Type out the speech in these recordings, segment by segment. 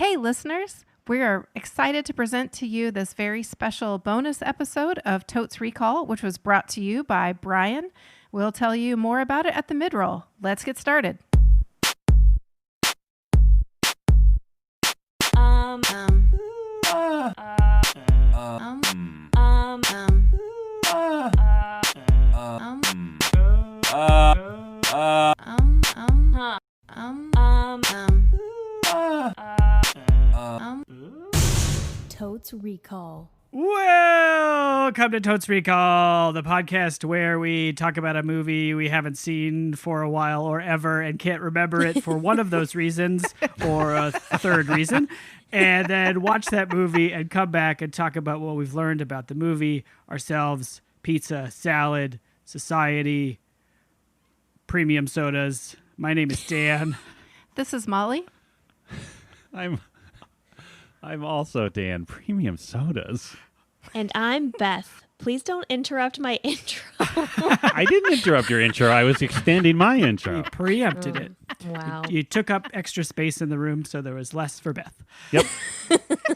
Hey, listeners, we are excited to present to you this very special bonus episode of Totes Recall, which was brought to you by Brian. We'll tell you more about it at the mid-roll. Let's get started. Totes Recall. Welcome to Totes Recall, the podcast where we talk about a movie we haven't seen for a while or ever and can't remember it for one of those reasons or a third reason, and then watch that movie and come back and talk about what we've learned about the movie, ourselves, pizza, salad, society, premium sodas. My name is Dan. This is Molly. I'm also Dan. Premium sodas. And I'm Beth. Please don't interrupt my intro. I didn't interrupt your intro. I was extending my intro. You preempted it. Wow. You took up extra space in the room, so there was less for Beth. Yep.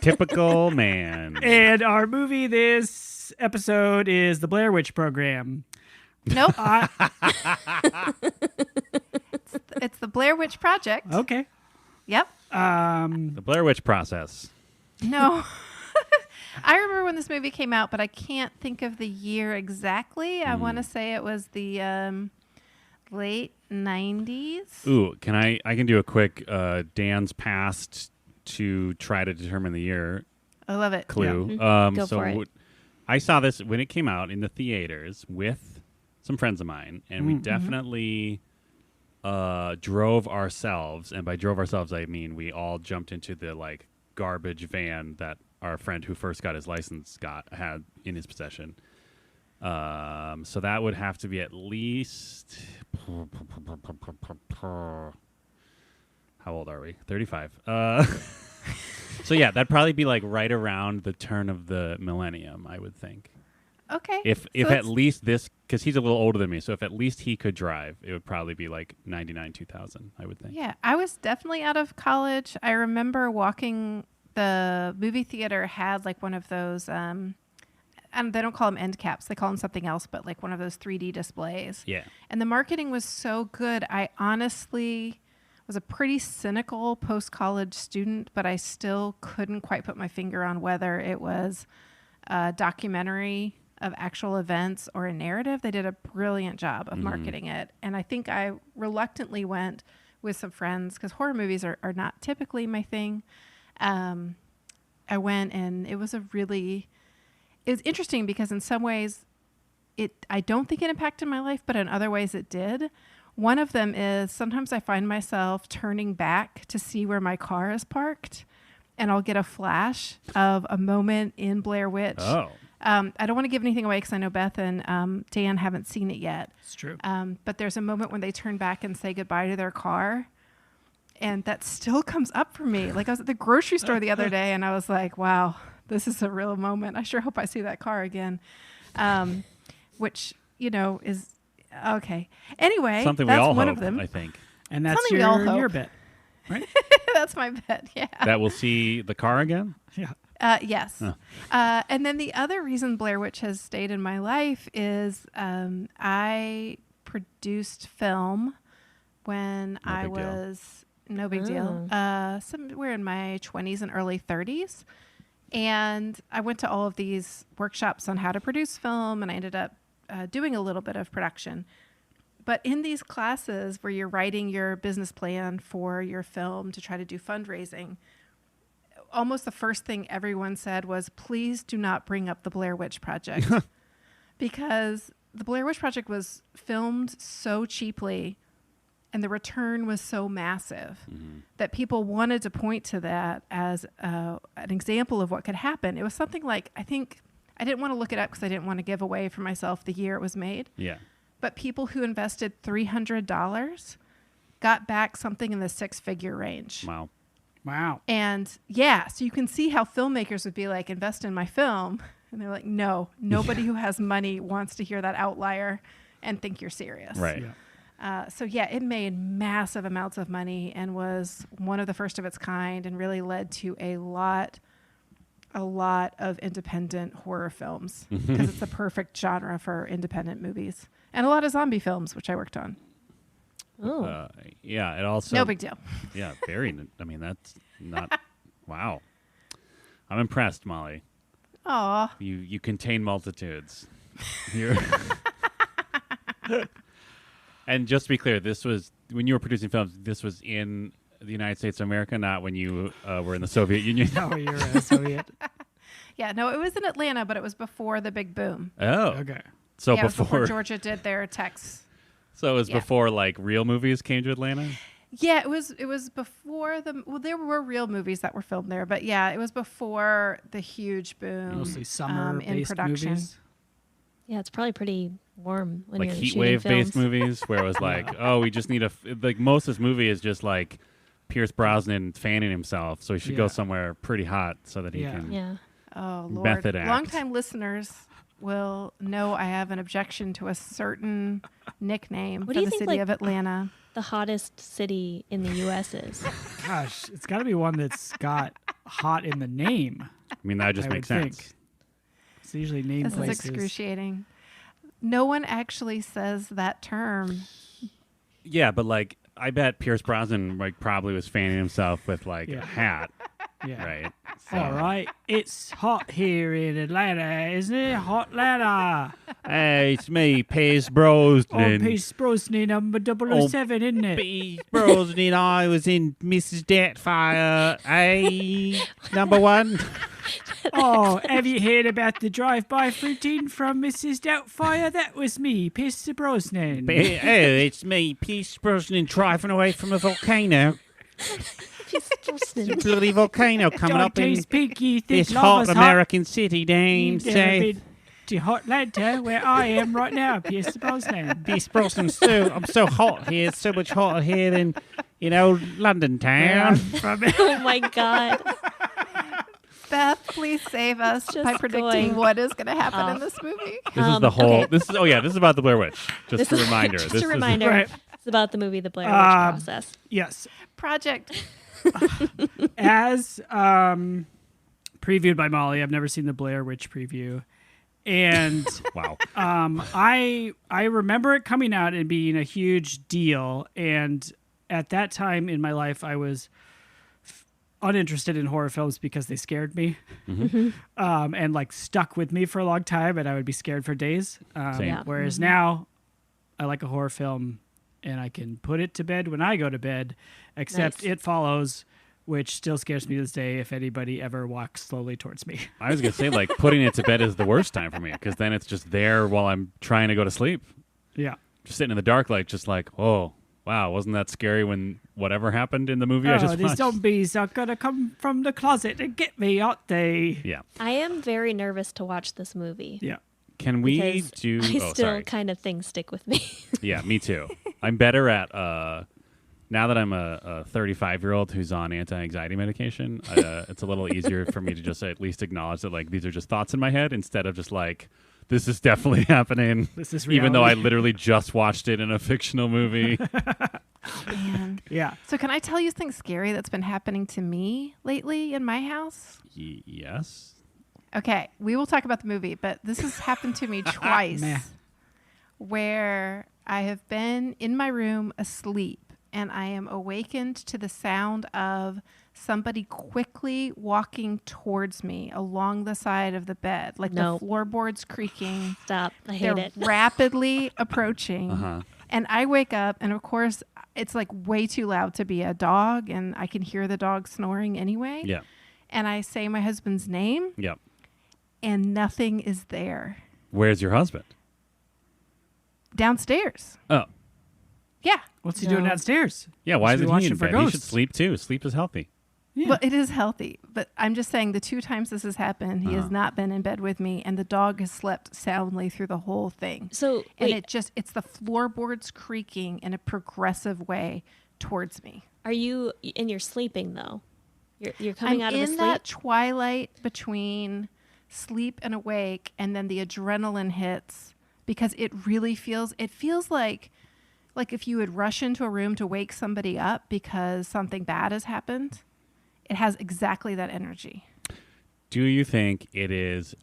Typical man. And our movie this episode is The Blair Witch Program. Nope. It's the Blair Witch Project. Okay. Yep. The Blair Witch Process. No. I remember when this movie came out, but I can't think of the year exactly. I want to say it was the late 90s. Ooh, I can do a quick Dan's past to try to determine the year I love it. clue. Go for it. I saw this when it came out in the theaters with some friends of mine, and we definitely drove ourselves, and by drove ourselves I mean we all jumped into the garbage van that our friend who first got his license had in his possession. So that would have to be at least how old are we? 35. So yeah, that'd probably be right around the turn of the millennium, I would think. Okay. If at least this, because he's a little older than me, so if at least he could drive, it would probably be 99, 2000, I would think. Yeah, I was definitely out of college. I remember walking, the movie theater had one of those, and they don't call them end caps, they call them something else, but one of those 3D displays. Yeah. And the marketing was so good. I honestly was a pretty cynical post-college student, but I still couldn't quite put my finger on whether it was a documentary of actual events or a narrative. They did a brilliant job of marketing it. And I think I reluctantly went with some friends because horror movies are not typically my thing. I went and it was interesting because in some ways I don't think it impacted my life, but in other ways it did. One of them is sometimes I find myself turning back to see where my car is parked, and I'll get a flash of a moment in Blair Witch. Oh. I don't want to give anything away because I know Beth and Dan haven't seen it yet. It's true. But there's a moment when they turn back and say goodbye to their car. And that still comes up for me. I was at the grocery store the other day and I was like, wow, this is a real moment. I sure hope I see that car again. Which, is okay. Anyway, something that's we all one hope, of them. I think. And that's Something we all your hope. bet, right? That's my bet, yeah. That we'll see the car again? Yeah. Yes. Oh. And then the other reason Blair Witch has stayed in my life is I produced film when I was, no big deal, somewhere in my 20s and early 30s. And I went to all of these workshops on how to produce film, and I ended up doing a little bit of production. But in these classes where you're writing your business plan for your film to try to do fundraising, almost the first thing everyone said was, please do not bring up the Blair Witch Project. Because the Blair Witch Project was filmed so cheaply and the return was so massive that people wanted to point to that as an example of what could happen. It was something like, I think, I didn't want to look it up because I didn't want to give away for myself the year it was made. Yeah. But people who invested $300 got back something in the six-figure range. Wow. And yeah, so you can see how filmmakers would be like, invest in my film. And they're like, no, nobody who has money wants to hear that outlier and think you're serious. Right. So yeah, it made massive amounts of money and was one of the first of its kind and really led to a lot of independent horror films because it's the perfect genre for independent movies and a lot of zombie films, which I worked on. Oh, Yeah, it also No big deal. Yeah, very. I mean, that's not. Wow, I'm impressed, Molly. Aw. You contain multitudes. You're And just to be clear, this was when you were producing films. This was in the United States of America, not when you were in the Soviet Union. No, you're a Soviet. Yeah, no, it was in Atlanta, but it was before the big boom. Oh, Okay. so Yeah, it was before before Georgia did their tax. so it was Yeah. before like real movies came to Atlanta. Yeah, it was before there were real movies that were filmed there, but yeah, it was before the huge boom. Mostly in summer-based production. movies. yeah, it's probably pretty warm when Like you're heat shooting wave based films. movies where it was like, oh, we just need like most of this movie is just like Pierce Brosnan fanning himself, so he should go Yeah. somewhere pretty hot so that he Yeah. can. Yeah. Oh Lord! Method act. Longtime listeners will know I have an objection to a certain nickname What for do you the think, city like- of Atlanta. The hottest city in the U.S. is. Gosh, it's got to be one that's got hot in the name. I mean, that just I makes would sense. think. It's usually named This places. is excruciating. No one actually says that term. Yeah, but like, I bet Pierce Brosnan like probably was fanning himself with like Yeah. a hat, Yeah. right? So, All right, it's hot here in Atlanta, isn't it? Hot Atlanta. Hey, it's me, Pierce Oh, Brosnan. Pierce Brosnan, number 007, isn't it? Pierce Brosnan, I was in Mrs. Doubtfire, number one. Oh, have you heard about the drive-by routine from Mrs. Doubtfire? That was me, Pierce Brosnan. Oh, it's me, Pierce Brosnan, driving away from a volcano. Bloody volcano coming up in Dante's Peak, you think this lava's hot American city down You've never south. been to Hot Atlanta, where I am right now, Pierce Brosnan. Pierce Brosnan, I'm so hot here. It's so much hotter here than, London town. Oh my God. Beth, please save us Just by predicting going what is going to happen off. in this movie. This is the whole. Okay. This is about the Blair Witch. Just a reminder. Just this a reminder. Right. It's about the movie The Blair Witch Process. Yes. Project. As previewed by Molly, I've never seen the Blair Witch preview. And Wow. I remember it coming out and being a huge deal. And at that time in my life, I was uninterested in horror films because they scared me, and like stuck with me for a long time, and I would be scared for days. Same. Yeah. Whereas now, I like a horror film, and I can put it to bed when I go to bed. Except Nice. It Follows, which still scares me to this day if anybody ever walks slowly towards me. I was gonna say like putting it to bed is the worst time for me because then it's just there while I'm trying to go to sleep, Yeah. just sitting in the dark, like just like oh wow, wasn't that scary when whatever happened in the movie I Oh, just these watched? zombies are gonna come from the closet and get me, aren't they? Yeah. I am very nervous to watch this movie. Yeah. Can we Because do? I Oh, still sorry. kind of things stick with me. Yeah, me too. I'm better at now that I'm a 35-year-old who's on anti-anxiety medication. It's a little easier for me to just at least acknowledge that like these are just thoughts in my head instead of just like this is definitely happening. This is even though I reality. literally just watched it in a fictional movie. Man. Yeah. So can I tell you something scary that's been happening to me lately in my house? Yes. Okay, we will talk about the movie, but this has happened to me twice Meh. where I have been in my room asleep and I am awakened to the sound of somebody quickly walking towards me along the side of the bed, like Nope. the floorboards creaking. Stop. I hate They're it. rapidly approaching. Uh-huh. And I wake up, and of course, it's like way too loud to be a dog, and I can hear the dog snoring anyway. Yeah. And I say my husband's name, Yep. and nothing is there. Where's your husband? Downstairs. Oh. Yeah. What's he doing No. downstairs? Yeah, why Should we isn't watch he in it for bed? He should ghosts? sleep too. Sleep is healthy. Yeah. Well, it is healthy, but I'm just saying the two times this has happened, he has not been in bed with me, and the dog has slept soundly through the whole thing. So, And wait, it's the floorboards creaking in a progressive way towards me. are you, and you're sleeping though? You're coming I'm out of in a sleep? that twilight between sleep and awake, and then the adrenaline hits because it feels like like if you would rush into a room to wake somebody up because something bad has happened, it has exactly that energy. Do you think it is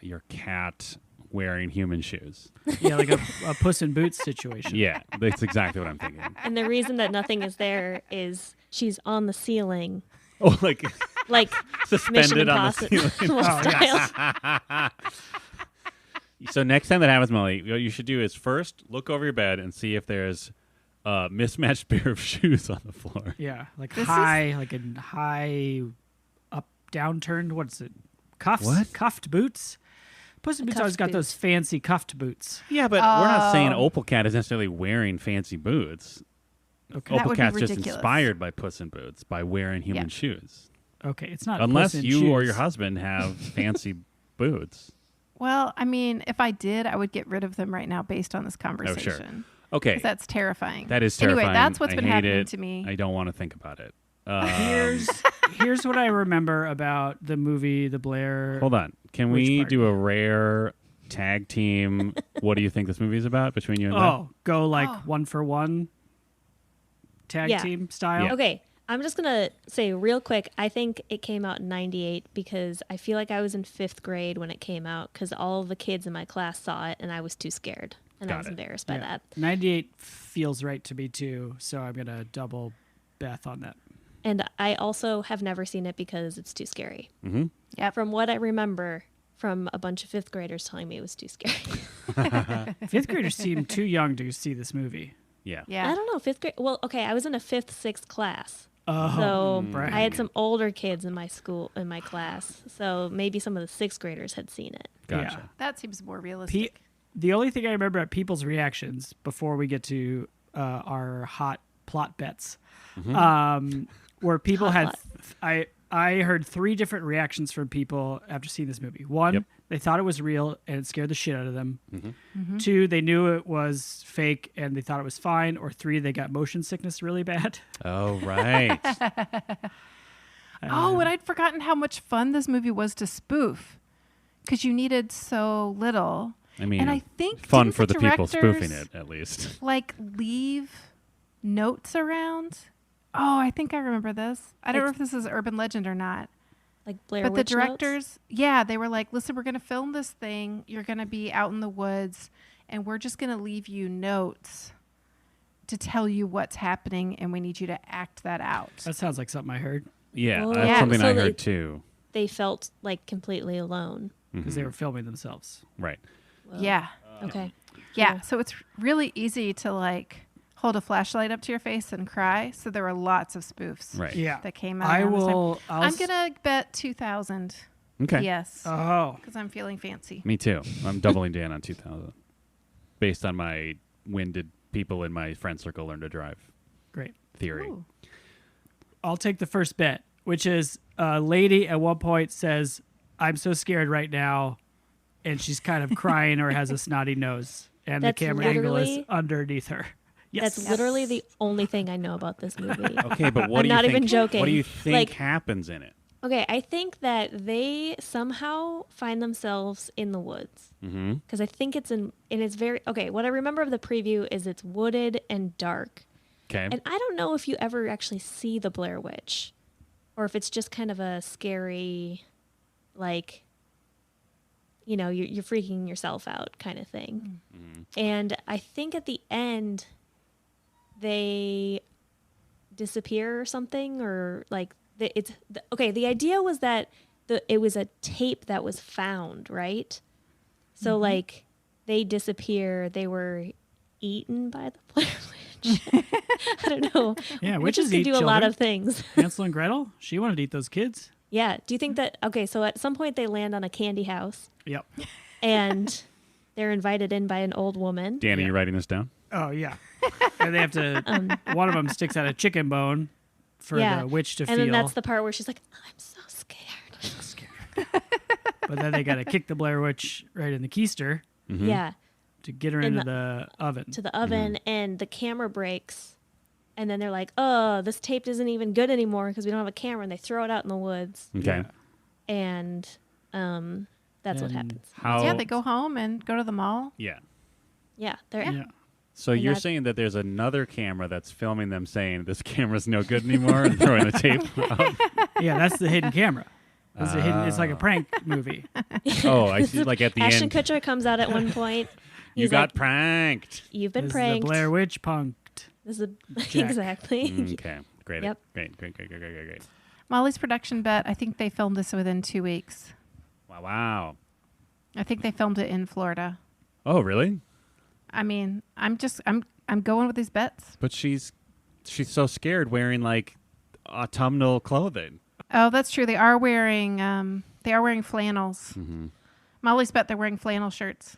your cat wearing human shoes? Yeah, like a Puss in Boots situation. Yeah, that's exactly what I'm thinking. And the reason that nothing is there is she's on the ceiling, Oh, like like suspended Mission on the Impossible ceiling. style. So next time that happens, Molly, what you should do is first look over your bed and see if there's a mismatched pair of shoes on the floor. Yeah, like This like a high up downturned. What's it? Cuffs? What? Cuffed boots? Puss in Boots Cuffed always got boots. those fancy cuffed boots. Yeah, but we're not saying Opal Cat is necessarily wearing fancy boots. Okay. That Opal would be Cat's just ridiculous. inspired by Puss in Boots by wearing human Yeah. shoes. Okay, it's not Unless Puss in you or Shoes. your husband have fancy boots. Well, I mean, if I did, I would get rid of them right now based on this conversation. Okay, 'Cause that's terrifying. that is terrifying. Anyway, that's what's I been hate happening it. to me. I don't want to think about it. Here's what I remember about the movie The Blair. Hold on. Can Witch we Party. do a rare tag team? What do you think this movie is about between you and Oh, go like Oh. 1-for-1 tag Yeah. team style. Yeah. Okay, I'm just gonna say real quick. I think it came out in '98 because I feel like I was in 5th grade when it came out because all of the kids in my class saw it and I was too scared and I Got was it. embarrassed by Yeah. that. 98 feels right to me too, so I'm gonna double Beth on that. And I also have never seen it because it's too scary. Mm-hmm. Yep. From what I remember from a bunch of 5th graders telling me it was too scary. Fifth graders seem too young to see this movie. Yeah. Yeah. I don't know, 5th grade. Well, okay, I was in a 5th, 6th class. Oh, So brag. I had some older kids in my class. So maybe some of the 6th graders had seen it. Gotcha. That seems more realistic. The only thing I remember at people's reactions before we get to our hot plot bets, where people Hot I heard 3 different reactions from people after seeing this movie. 1, Yep. they thought it was real and it scared the shit out of them. Mm-hmm. 2, they knew it was fake and they thought it was fine. Or 3, they got motion sickness really bad. Oh, right. Oh, and I'd forgotten how much fun this movie was to spoof because you needed so little. I mean, And I think fun didn't for the people directors, spoofing it, at least. Like leave notes around. Oh, I think I remember this. I don't know if this is urban legend or not. Like Blair But the Witch directors, yeah, they were like, listen, we're going to film this thing. You're going to be out in the woods, and we're just going to leave you notes to tell you what's happening, and we need you to act that out. That sounds like something I heard Yeah, Well, that's yeah, something so I they- heard too. They felt like completely alone. because they were filming themselves. Right. Well, Yeah. Okay. Yeah. So it's really easy to like hold a flashlight up to your face and cry. So there were lots of spoofs Right. Yeah. that came out. I around this time. will. I'm going to bet 2,000. Okay. Yes. Oh, Because I'm feeling fancy. Me too. I'm doubling down on 2000 based on my when did people in my friend circle learn to drive great. theory. Ooh. I'll take the first bet, which is a lady at one point says, "I'm so scared right now," and she's kind of crying or has a snotty nose, and That's the camera angle is literally- underneath her. Yes. That's literally the only thing I know about this movie. Okay, but what I'm do you not think, even joking. What do you think Like- happens in it? Okay, I think that they somehow find themselves in the woods. Mm-hmm. Because I think it's and it's very, okay, what I remember of the preview is it's wooded and dark. Okay. And I don't know if you ever actually see the Blair Witch or if it's just kind of a scary, like, you know, you're freaking yourself out kind of thing. And I think at the end, they disappear or something, or like, the idea was that it was a tape that was found, right? So, like, they disappear, they were eaten by the Blair Witch. I don't know. Yeah, Witches witches can eat do a lot children. of things. Hansel and Gretel. She wanted to eat those kids. Yeah. Do you think that, okay, so at some point they land on a candy house Yep. and they're invited in by an old woman. Danny, you writing this down? Oh yeah. And they have to. One of them sticks out a chicken bone for Yeah. the witch to And feel. then that's the part where she's like, I'm so scared. But then they got to kick the Blair Witch right in the keister Yeah. to get her In into the oven. To the oven, and the camera breaks. And then they're like, oh, this tape isn't even good anymore because we don't have a camera. And they throw it out in the woods. Okay. Yeah. And that's what And happens. How? Yeah, they go home and go to the mall. Yeah. Yeah. They're, Yeah. So you're saying that there's another camera that's filming them saying this camera's no good anymore and throwing the tape out? Yeah, that's the hidden camera. It's like a prank movie. Oh, I see. Like at the Ashton end. Kutcher comes out at one point. You He's got like, pranked. You've been This pranked. is the Blair Witch punked. This is Jack. exactly. Okay. Great. Yep. Great. Molly's production bet, I think they filmed this within 2 weeks. Wow. I think they filmed it in Florida. Oh, really? I mean, I'm going with these bets. But she's so scared wearing like autumnal clothing. Oh, that's true. They are wearing flannels. Mm-hmm. Molly's bet they're wearing flannel shirts.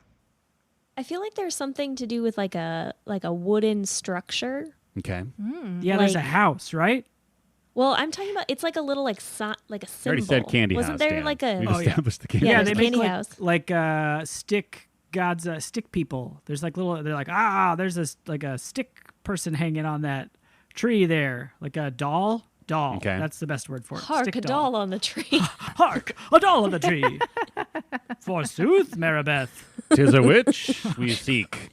I feel like there's something to do with like a wooden structure. Okay. Yeah, there's a Like- house, right? Well, I'm talking about it's like a little like a symbol. You already said candy Wasn't house. there Dan. like a We've Oh, yeah. established the candy Yeah, Yeah, house. they there's make candy house. like stick gods, stick people. There's like little. They're like, there's a stick person hanging on that tree there, like a doll. Okay. That's the best word for it. hark Stick a doll on the tree? Hark, a doll on the tree. Forsooth, Maribeth, 'Tis a witch we seek.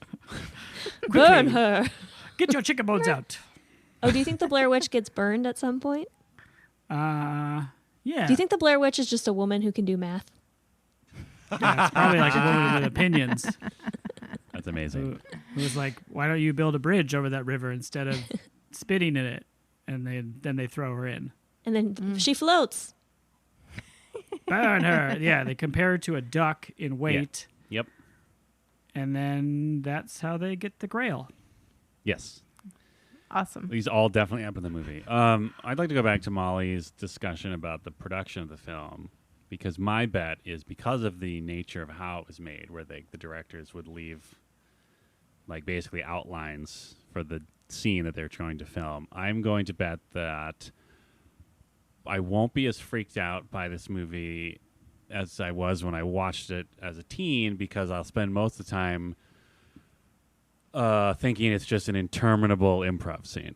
Burn her. get your chicken bones out. Oh, do you think the Blair Witch gets burned at some point? Yeah. Do you think the Blair Witch is just a woman who can do math? Yeah, it's probably like a woman with opinions That's amazing. who was like, "Why don't you build a bridge over that river instead of spitting in it?" And then they throw her in. And then she floats. Burn her. Yeah, they compare her to a duck in weight, Yep. and then that's how they get the Grail. Yes. Awesome. These all definitely up in the movie. I'd like to go back to Molly's discussion about the production of the film, because my bet is because of the nature of how it was made, where the directors would leave like basically outlines for the scene that they're trying to film. I'm going to bet that I won't be as freaked out by this movie as I was when I watched it as a teen, because I'll spend most of the time thinking it's just an interminable improv scene.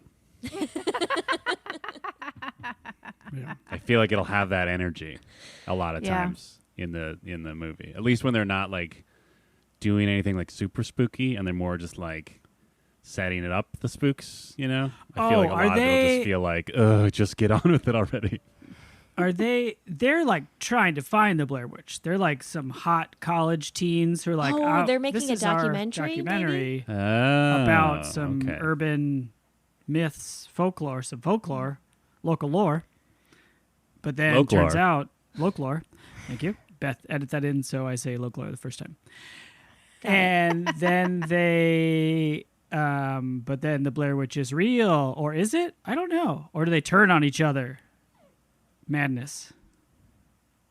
Yeah. I feel like it'll have that energy a lot of Yeah. times in the movie. At least when they're not like doing anything like super spooky and they're more just like setting it up, the spooks, you know? I feel like a are lot of it'll they- just feel like, ugh, just get on with it already. They're like trying to find the Blair Witch. They're like some hot college teens who are like, Oh, they're this making a is our documentary, documentary Oh, about some okay. urban myths, folklore, local lore. But then it turns out, folklore. Thank you. Beth, edit that in so I say folklore the first time. And then but then the Blair Witch is real, or is it? I don't know. Or do they turn on each other? Madness.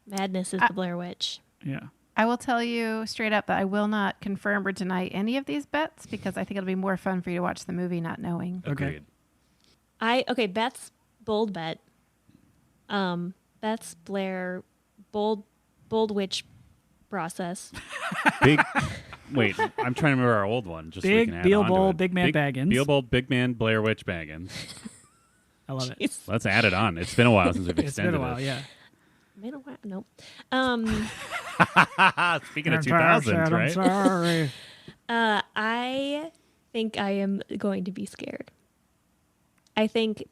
Madness is the Blair Witch. Yeah. I will tell you straight up that I will not confirm or deny any of these bets because I think it'll be more fun for you to watch the movie not knowing. Agreed. Beth's bold bet. Beth's Blair bold witch process. Big. Wait, I'm trying to remember our old one. Just so we Big can add Beal on to Bowl, it. Big Man Baggins. Beal Bowl, Big Man, Blair Witch Baggins. I love it. It's Let's add it on. It's been a while since we've It's extended been a while, it. yeah. been a while. Nope. Speaking of I'm 2000s, sorry, I'm right? sorry. I think I am going to be scared. I think.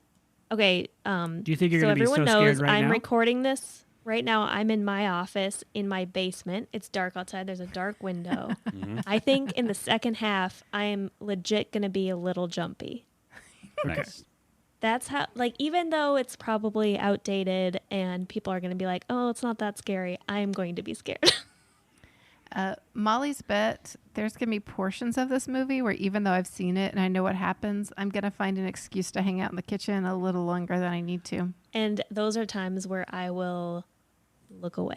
Okay. Do you think you're so going to be so everyone scared knows right I'm now? recording this right now. I'm in my office in my basement. It's dark outside. There's a dark window. Mm-hmm. I think in the second half, I am legit going to be a little jumpy. Nice. That's how, like, even though it's probably outdated and people are going to be like, oh, it's not that scary, I am going to be scared. Molly's bet, there's going to be portions of this movie where even though I've seen it and I know what happens, I'm going to find an excuse to hang out in the kitchen a little longer than I need to. And those are times where I will look away.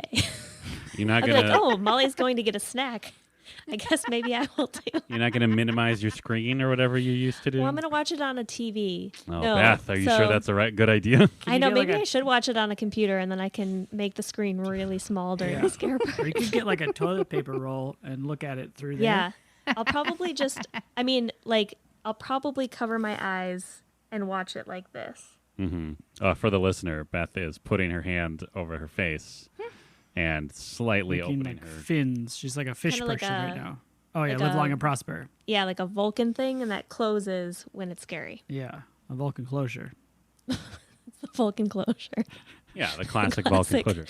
You're not I'll be gonna. like, oh, Molly's going to get a snack. I guess maybe I will too. You're not gonna minimize your screen or whatever you used to do. Well, I'm going to watch it on a TV. Oh, No, Beth, are you so- sure that's a good idea? I you know, get like maybe a- I should watch it on a computer and then I can make the screen really small during Yeah. the scare part. Or you could get like a toilet paper roll and look at it through there. Yeah. I'll probably just, I'll probably cover my eyes and watch it like this. Mm-hmm. For the listener, Beth is putting her hand over her face and slightly Making opening like her. fins. She's like a fish Kinda like person right a- now. Oh, yeah, Like live a- long and prosper. Yeah, like a Vulcan thing, and that closes when it's scary. Yeah, a Vulcan closure. The Vulcan closure. Yeah, the classic Vulcan Classic. closure.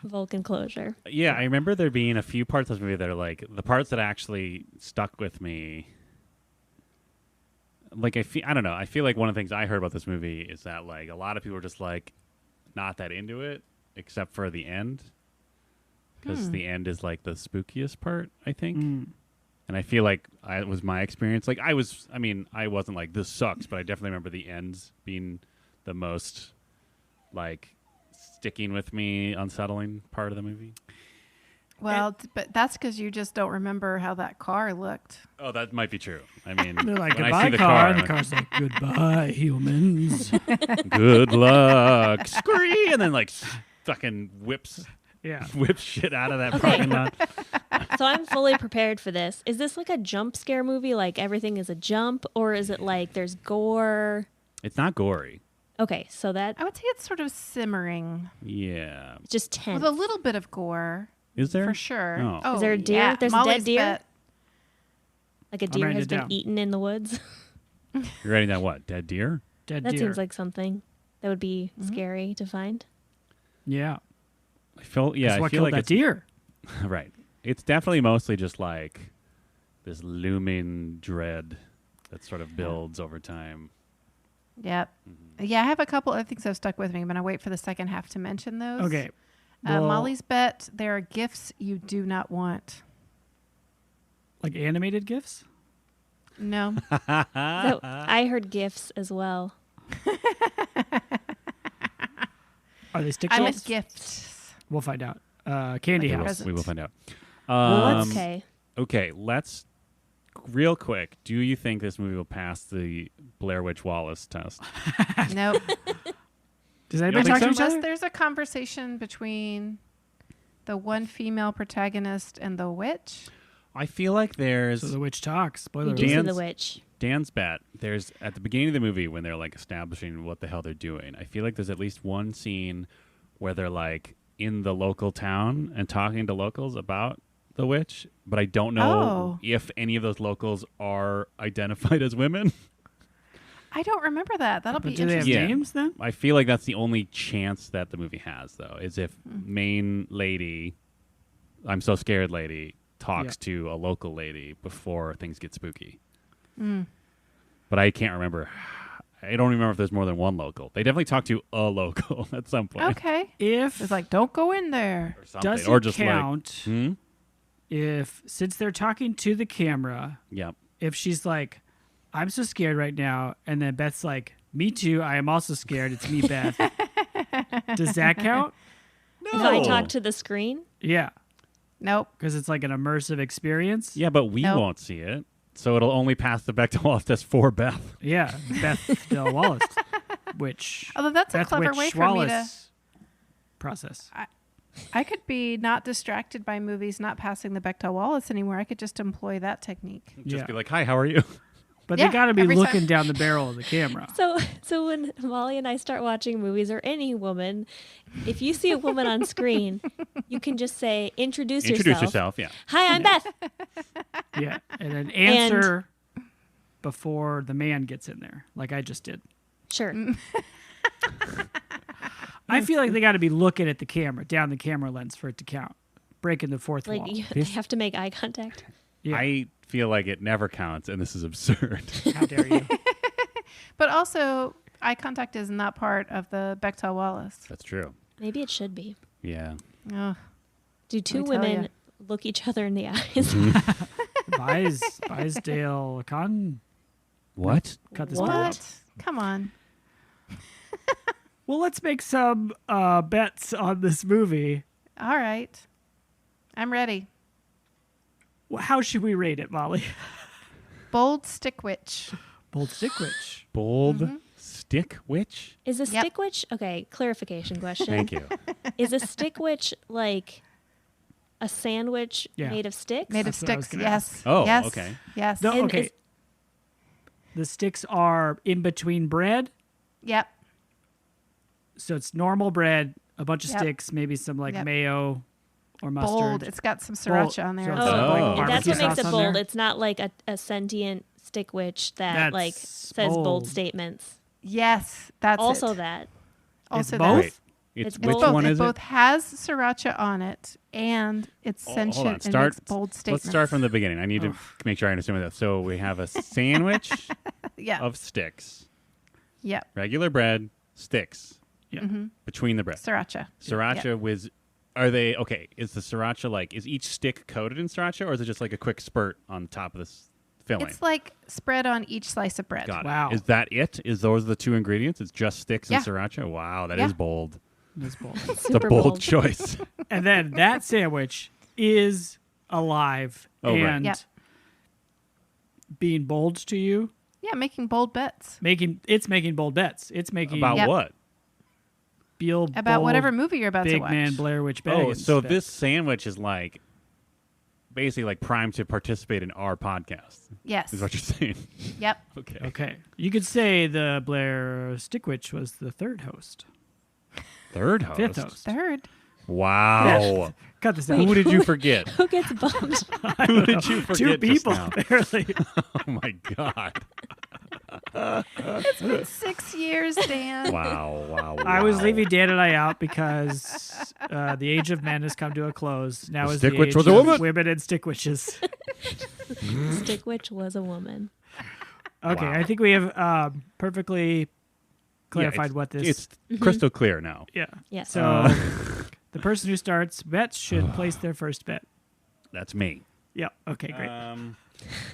Vulcan closure. Yeah, I remember there being a few parts of this movie that are like the parts that actually stuck with me. Like I don't know. I feel like one of the things I heard about this movie is that like a lot of people were just like not that into it, except for the end, because the end is like the spookiest part, I think. And I feel like it was my experience. Like I wasn't like this sucks, but I definitely remember the ends being the most like sticking with me, unsettling part of the movie. Well, but that's because you just don't remember how that car looked. Oh, that might be true. I mean, They're like, when I see goodbye, the car. I'm And the like, car's like, goodbye, humans. good luck, scree, and then like fucking whips Yeah. shit out of that Okay. parking lot. So I'm fully prepared for this. Is this like a jump scare movie? Like everything is a jump? Or is it like there's gore? It's not gory. Okay, so that I would say it's sort of simmering Yeah, it's just tense. with a little bit of gore, is there for sure. Oh. Is there a deer? Yeah. There's a dead Molly's deer? bet. Like a deer writing has it been down. eaten in the woods. You're writing that what? Dead deer? Dead That deer. seems like something that would be scary to find. Yeah. I feel That's I what feel killed like that it's deer. right. It's definitely mostly just like this looming dread that sort of builds over time. Yep. Yeah, I have a couple of things that have stuck with me, but I wait for the second half to mention those. Okay. Well, Molly's bet, there are gifts you do not want. like animated GIFs? No. So I heard gifts as well. Are they stick I ships? meant gifts. We'll find out. Candy Like a House. present. We will find out. Okay. Okay, let's real quick. Do you think this movie will pass the Blair Witch Wallace test? Nope. Does don't anybody think talk to so? each Unless other? there's a conversation between the one female protagonist and the witch. I feel like there's So the witch talks. Spoiler You do alert. see Dan's- the witch. Dan's bet. There's at the beginning of the movie when they're like establishing what the hell they're doing. I feel like there's at least one scene where they're like in the local town and talking to locals about the witch, but I don't know if any of those locals are identified as women. I don't remember that. That'll But be do they have interesting. Yeah. names then? I feel like that's the only chance that the movie has, though, is if main lady, I'm so scared lady, talks to a local lady before things get spooky. But I can't remember. I don't remember if there's more than one local. They definitely talk to a local at some point. Okay. If It's like, don't go in there. Or something. does Or it just count like, if since they're talking to the camera, Yep. if she's like, I'm so scared right now, and then Beth's like, me too, I am also scared. It's me, Beth. Does that count? If I talk to the screen, Yeah, Nope. because it's like an immersive experience. Yeah, but we Nope. won't see it. So it'll only pass the Bechdel Wallace test for Beth. Yeah, Beth Del Wallace, which Although that's a Beth clever Witch way for me to. Wallace process. I could be not distracted by movies not passing the Bechdel Wallace anymore. I could just employ that technique. Just Yeah. be like, hi, how are you? But Yeah, they got to be every looking time. down the barrel of the camera. so when Molly and I start watching movies or any woman, if you see a woman on screen, you can just say, introduce Yourself, yeah. Hi, I'm Beth. Yeah, and then answer before the man gets in there, like I just did. Sure. I feel like they got to be looking at the camera, down the camera lens for it to count, breaking the fourth Like wall. they have to make eye contact. Yeah. I feel like it never counts, and this is absurd. How dare you? But also, eye contact is not part of the Bechdel Wallace. That's true. Maybe it should be. Yeah. Ugh. Do two me tell women ya. look each other in the eyes? Bisdale Con. What? Cut this part out. What? Come on. Well, let's make some bets on this movie. All right. I'm ready. Well, how should we rate it, Molly? Bold stick witch. Bold stick witch. Bold stick witch? Is a Yep. stick witch? Okay, clarification question. Thank you. Is a stick witch like a sandwich Yeah. made of sticks? Made of That's what I was sticks. gonna Yes. Oh, yes. okay. Yes. No, And okay. is- The sticks are in between bread, Yep. so it's normal bread, a bunch of Yep. sticks, maybe some like Yep. mayo or mustard. Bold. It's got some sriracha on there. So and it's stuff. like And that's barbecue what makes sauce it on bold. there? It's not like a sentient stick witch that like That's says bold bold. statements. Yes, that's Also it. that. Also both? that. Wait, It's which both. one It is both it? has sriracha on it, and it's Hold on. sentient and Start. makes bold statements. Let's start from the beginning. I need to make sure I understand that. So we have a sandwich Yeah. of sticks, Yep. regular bread, sticks Yeah. between the bread. Sriracha. Sriracha Yep. with. Are they okay? Is the sriracha like? Is each stick coated in sriracha, or is it just like a quick spurt on top of this filling? It's like spread on each slice of bread. Got it. Wow. Is that it? Is those the two ingredients? It's just sticks and Yeah. sriracha? Wow, that is Yeah. bold. It's bold. It's a Super bold bold. choice. And then that sandwich is alive Oh, right. and Yep. being bold to you. Yeah, making bold bets Making bold bets. It's making About Yep. what? about bold, whatever movie you're about to big watch. man Blair Witch Oh, Baggins so bet. this sandwich is like basically like primed to participate in our podcast. Yes. Is what you're saying? Yep. Okay. Okay, you could say the Blair Stick Witch was the third host, Third host. fifth host. Third. Wow. Cut this out. Who did you forget? Who gets bummed? Who did you forget? Two people Just now? apparently. Oh my god. It's been 6 years, Dan. Wow. Wow. I was wow. leaving Dan and I out because the age of men has come to a close. Now The is stick the witch age was a of woman. women and stick witches. Stick witch was a woman. Okay, Wow. I think we have perfectly Yeah, clarified it's- what this. It's crystal clear now. Yeah. Yes. So the person who starts bets should place their first bet. That's me. Yeah. Okay. Great.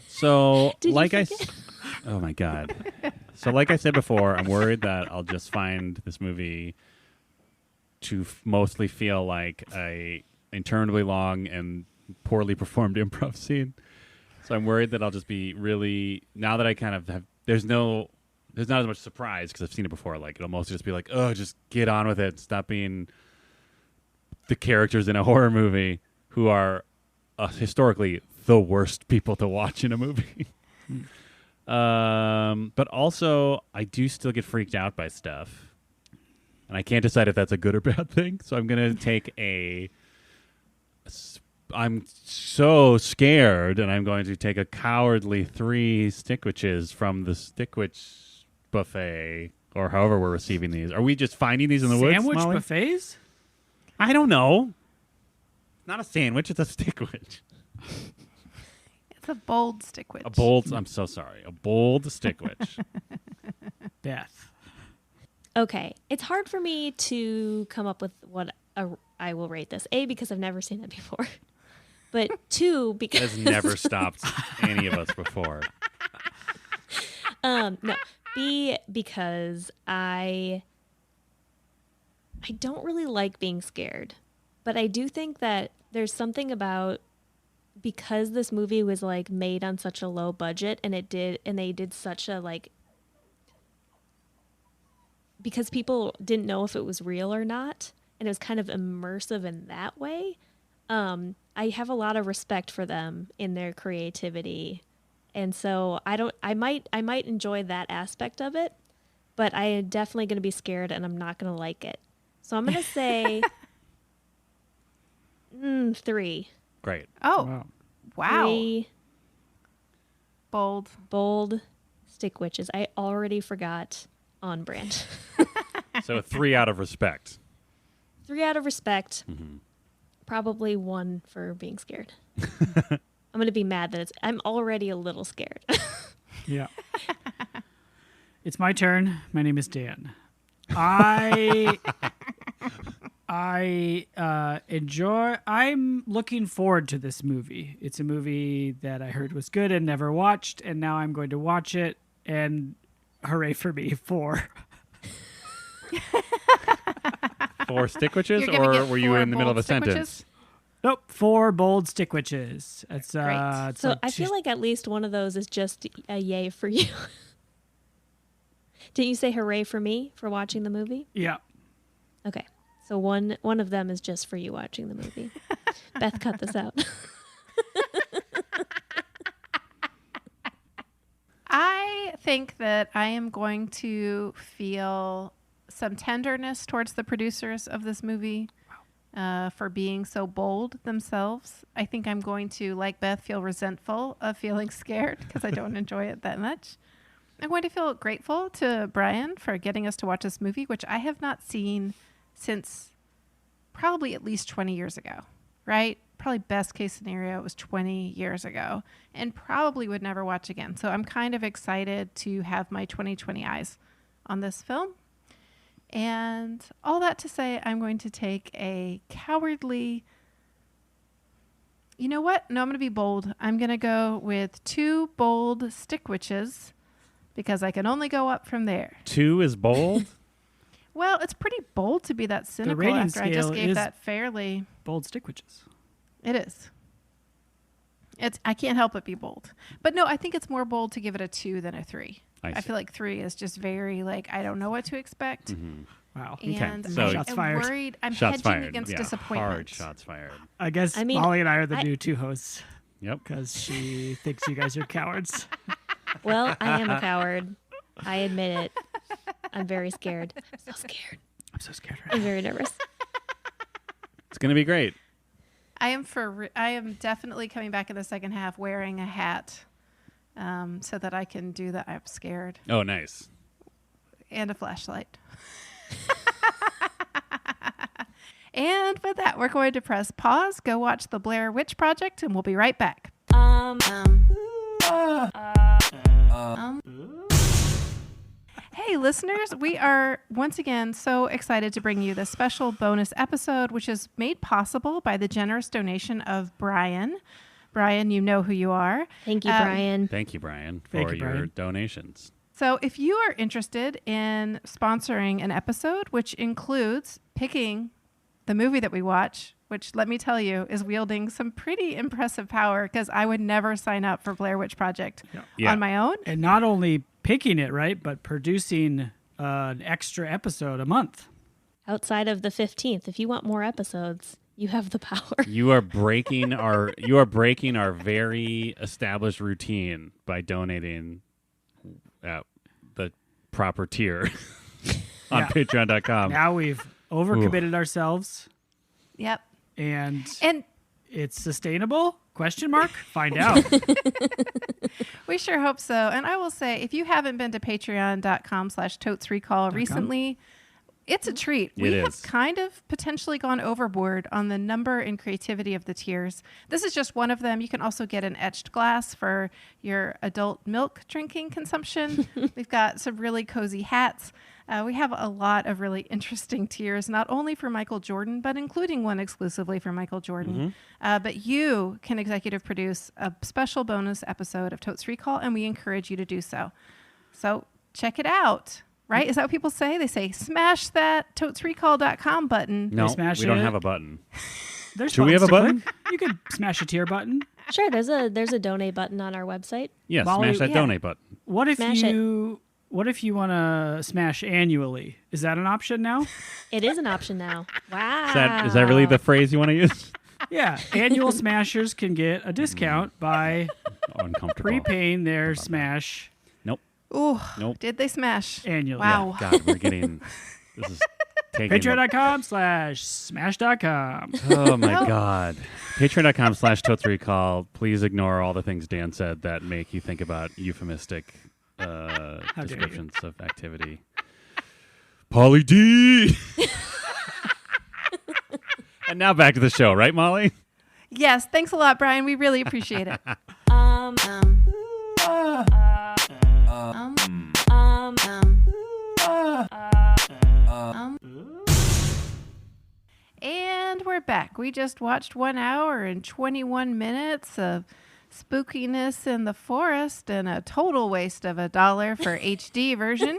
So, Did you like forget? oh my god. So, like I said before, I'm worried that I'll just find this movie to mostly feel like a interminably long and poorly performed improv scene. So I'm worried that I'll just be really, now that I kind of have, there's not as much surprise because I've seen it before. Like it'll mostly just be like, oh, just get on with it. Stop being the characters in a horror movie who are historically the worst people to watch in a movie. But also, I do still get freaked out by stuff. And I can't decide if that's a good or bad thing. So I'm going to take I'm so scared, and I'm going to take a cowardly 3 Stickwitches from the Stickwitch buffet, or however we're receiving these. Are we just finding these in the woods, Sandwich Molly? buffets? I don't know. Not a sandwich, it's a Stickwitch. It's a bold stick witch. A bold, I'm so sorry. A bold Stickwitch. Beth. Okay. It's hard for me to come up with what I will rate this. A, because I've never seen it before. But 2, because Has never stopped any of us before. no. B, because I don't really like being scared. But I do think that there's something about, because this movie was like made on such a low budget and they did such a like, because people didn't know if it was real or not, and it was kind of immersive in that way. I have a lot of respect for them in their creativity. And so I might enjoy that aspect of it, but I am definitely going to be scared and I'm not going to like it. So I'm going to say 3. Great. Oh, wow. 3 Bold. bold stick witches. I already forgot on brand. So a 3 out of respect. 3 out of respect. Mm-hmm. Probably 1 for being scared. I'm going to be mad that I'm already a little scared. Yeah. It's my turn. My name is Dan. I'm looking forward to this movie. It's a movie that I heard was good and never watched, and now I'm going to watch it, and hooray for me for 4 Stickwitches, You're gonna or get were you 4 in the middle of a bold Stickwitches? sentence? Nope, 4 bold stick witches. It's Great. it's So like I feel like at least one of those is just a yay for you. Didn't you say hooray for me for watching the movie? yeah. Okay. So one of them is just for you watching the movie. Beth, cut this out. I think that I am going to feel some tenderness towards the producers of this movie. for being so bold themselves. I think I'm going to, like Beth, feel resentful of feeling scared because I don't enjoy it that much. I'm going to feel grateful to Brian for getting us to watch this movie, which I have not seen since probably at least 20 years ago, right? Probably best case scenario, it was 20 years ago, and probably would never watch again. So I'm kind of excited to have my 2020 eyes on this film. And all that to say, I'm going to take a cowardly... You know what? No, I'm going to be bold. I'm going to go with 2 bold stick witches because I can only go up from there. 2 is bold? Well, it's pretty bold to be that cynical rating after I just scale gave is that fairly... Bold stick witches. It is. I can't help but be bold. But no, I think it's more bold to give it a 2 than a 3. I feel like 3 is just very I don't know what to expect. Mm-hmm. Wow. And So shots I'm fired. worried. I'm Shots hedging fired. against Yeah, disappointment. hard shots fired. I guess Molly and I are the new 2 hosts. Yep. Because she thinks you guys are cowards. Well, I am a coward. I admit it. I'm very scared. I'm so scared. I'm so scared right I'm now. very nervous. It's going to be great. I am definitely coming back in the second half wearing a hat so that I can do the I'm scared. Oh, nice. And a flashlight. And with that, we're going to press pause, go watch the Blair Witch Project, and we'll be right back. Hey, listeners, we are once again so excited to bring you this special bonus episode, which is made possible by the generous donation of Brian. Brian, you know who you are. Thank you, Brian. Thank you, Brian, Thank for you, your Brian. donations. So if you are interested in sponsoring an episode, which includes picking the movie that we watch, which let me tell you is wielding some pretty impressive power because I would never sign up for Blair Witch Project Yeah. on my own. And not only picking it, right, but producing an extra episode a month. Outside of the 15th, if you want more episodes, you have the power. You are breaking our very established routine by donating the proper tier on patreon.com. Now we've overcommitted ourselves, Yep. and And it's sustainable? Question mark? Find out. we sure hope so. And I will say, if you haven't been to patreon.com/totesrecall recently, it's a treat. We have kind of potentially gone overboard on the number and creativity of the tiers. This is just one of them. You can also get an etched glass for your adult milk drinking consumption. We've got some really cozy hats. We have a lot of really interesting tiers, not only for Michael Jordan, but including one exclusively for Michael Jordan. But you can executive produce a special bonus episode of Totes Recall, and we encourage you to do so. So check it out. Right? Is that what people say? They say, smash that totesrecall.com button. No, smash we don't it. have a button. There's Do we have a buttons to button? click. You could smash a tier button. Sure, there's a donate button on our website. Yes, Molly, smash that donate button. What if Smash you want to smash annually? Is that an option now? It is an option now. Wow. Is that really the phrase you want to use? Yeah, annual smashers can get a discount by Uncomfortable. prepaying their smash Nope. Ooh, Nope. did they smash? annually. Wow. God, we're getting. This is taking. Patreon.com/smash.com. Oh my God. Patreon.com/totesrecall. Please ignore all the things Dan said that make you think about euphemistic dare you. descriptions of activity. Polly D. And now back to the show, right, Molly? Yes. Thanks a lot, Brian. We really appreciate it. And we're back. We just watched 1 hour and 21 minutes of spookiness in the forest and a total waste of $1 for HD version.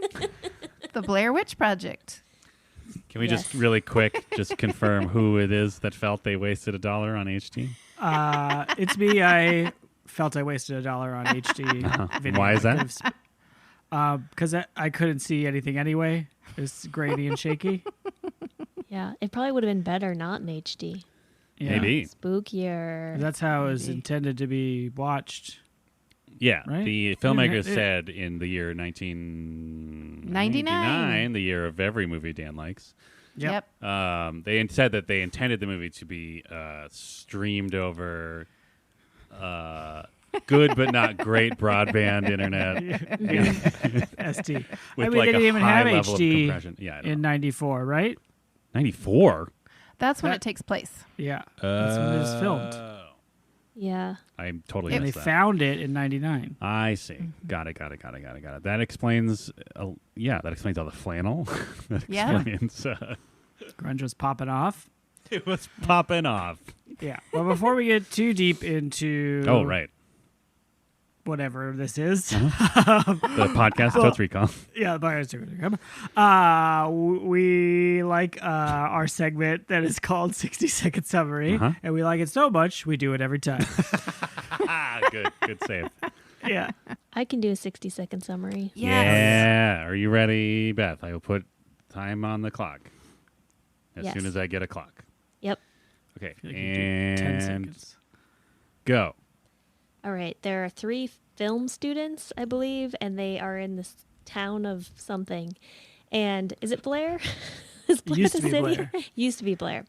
The Blair Witch Project. Can we just really quick just confirm who it is that felt they wasted $1 on HD? It's me. I felt I wasted $1 on HD video. Why is that? Because I couldn't see anything anyway. It's grainy and shaky. Yeah, it probably would have been better not in HD. Yeah. Maybe. Spookier. That's how it was Maybe. intended to be watched. Yeah, Right? the filmmakers Yeah, said in the year 1999, the year of every movie Dan likes, Yep. They said that they intended the movie to be streamed over good but not great broadband internet ST. with they didn't even high have level of HD compression. Yeah, in 94, right? 94. That's when That- it takes place. Yeah. That's when it was filmed. Yeah. I'm totally And they missed that. found it in 99. I see. Got it. That explains, that explains all the flannel. That Yeah. explains, Grunge was popping off. it was popping off. Yeah. Well, before we get too deep into Oh, right. whatever this is, The podcast, Totes Recall. yeah, we like our segment that is called 60-Second Summary, Uh-huh. and we like it so much, we do it every time. Good save. Yeah. I can do a 60-second summary. Yes. Yeah. Are you ready, Beth? I will put time on the clock as Yes. soon as I get a clock. Yep. Okay. I feel like you do 10 And seconds. go. All right. There are 3 film students, I believe, and they are in this town of something. And is it Blair? Is Blair Used the to be city? Blair. Used to be Blair.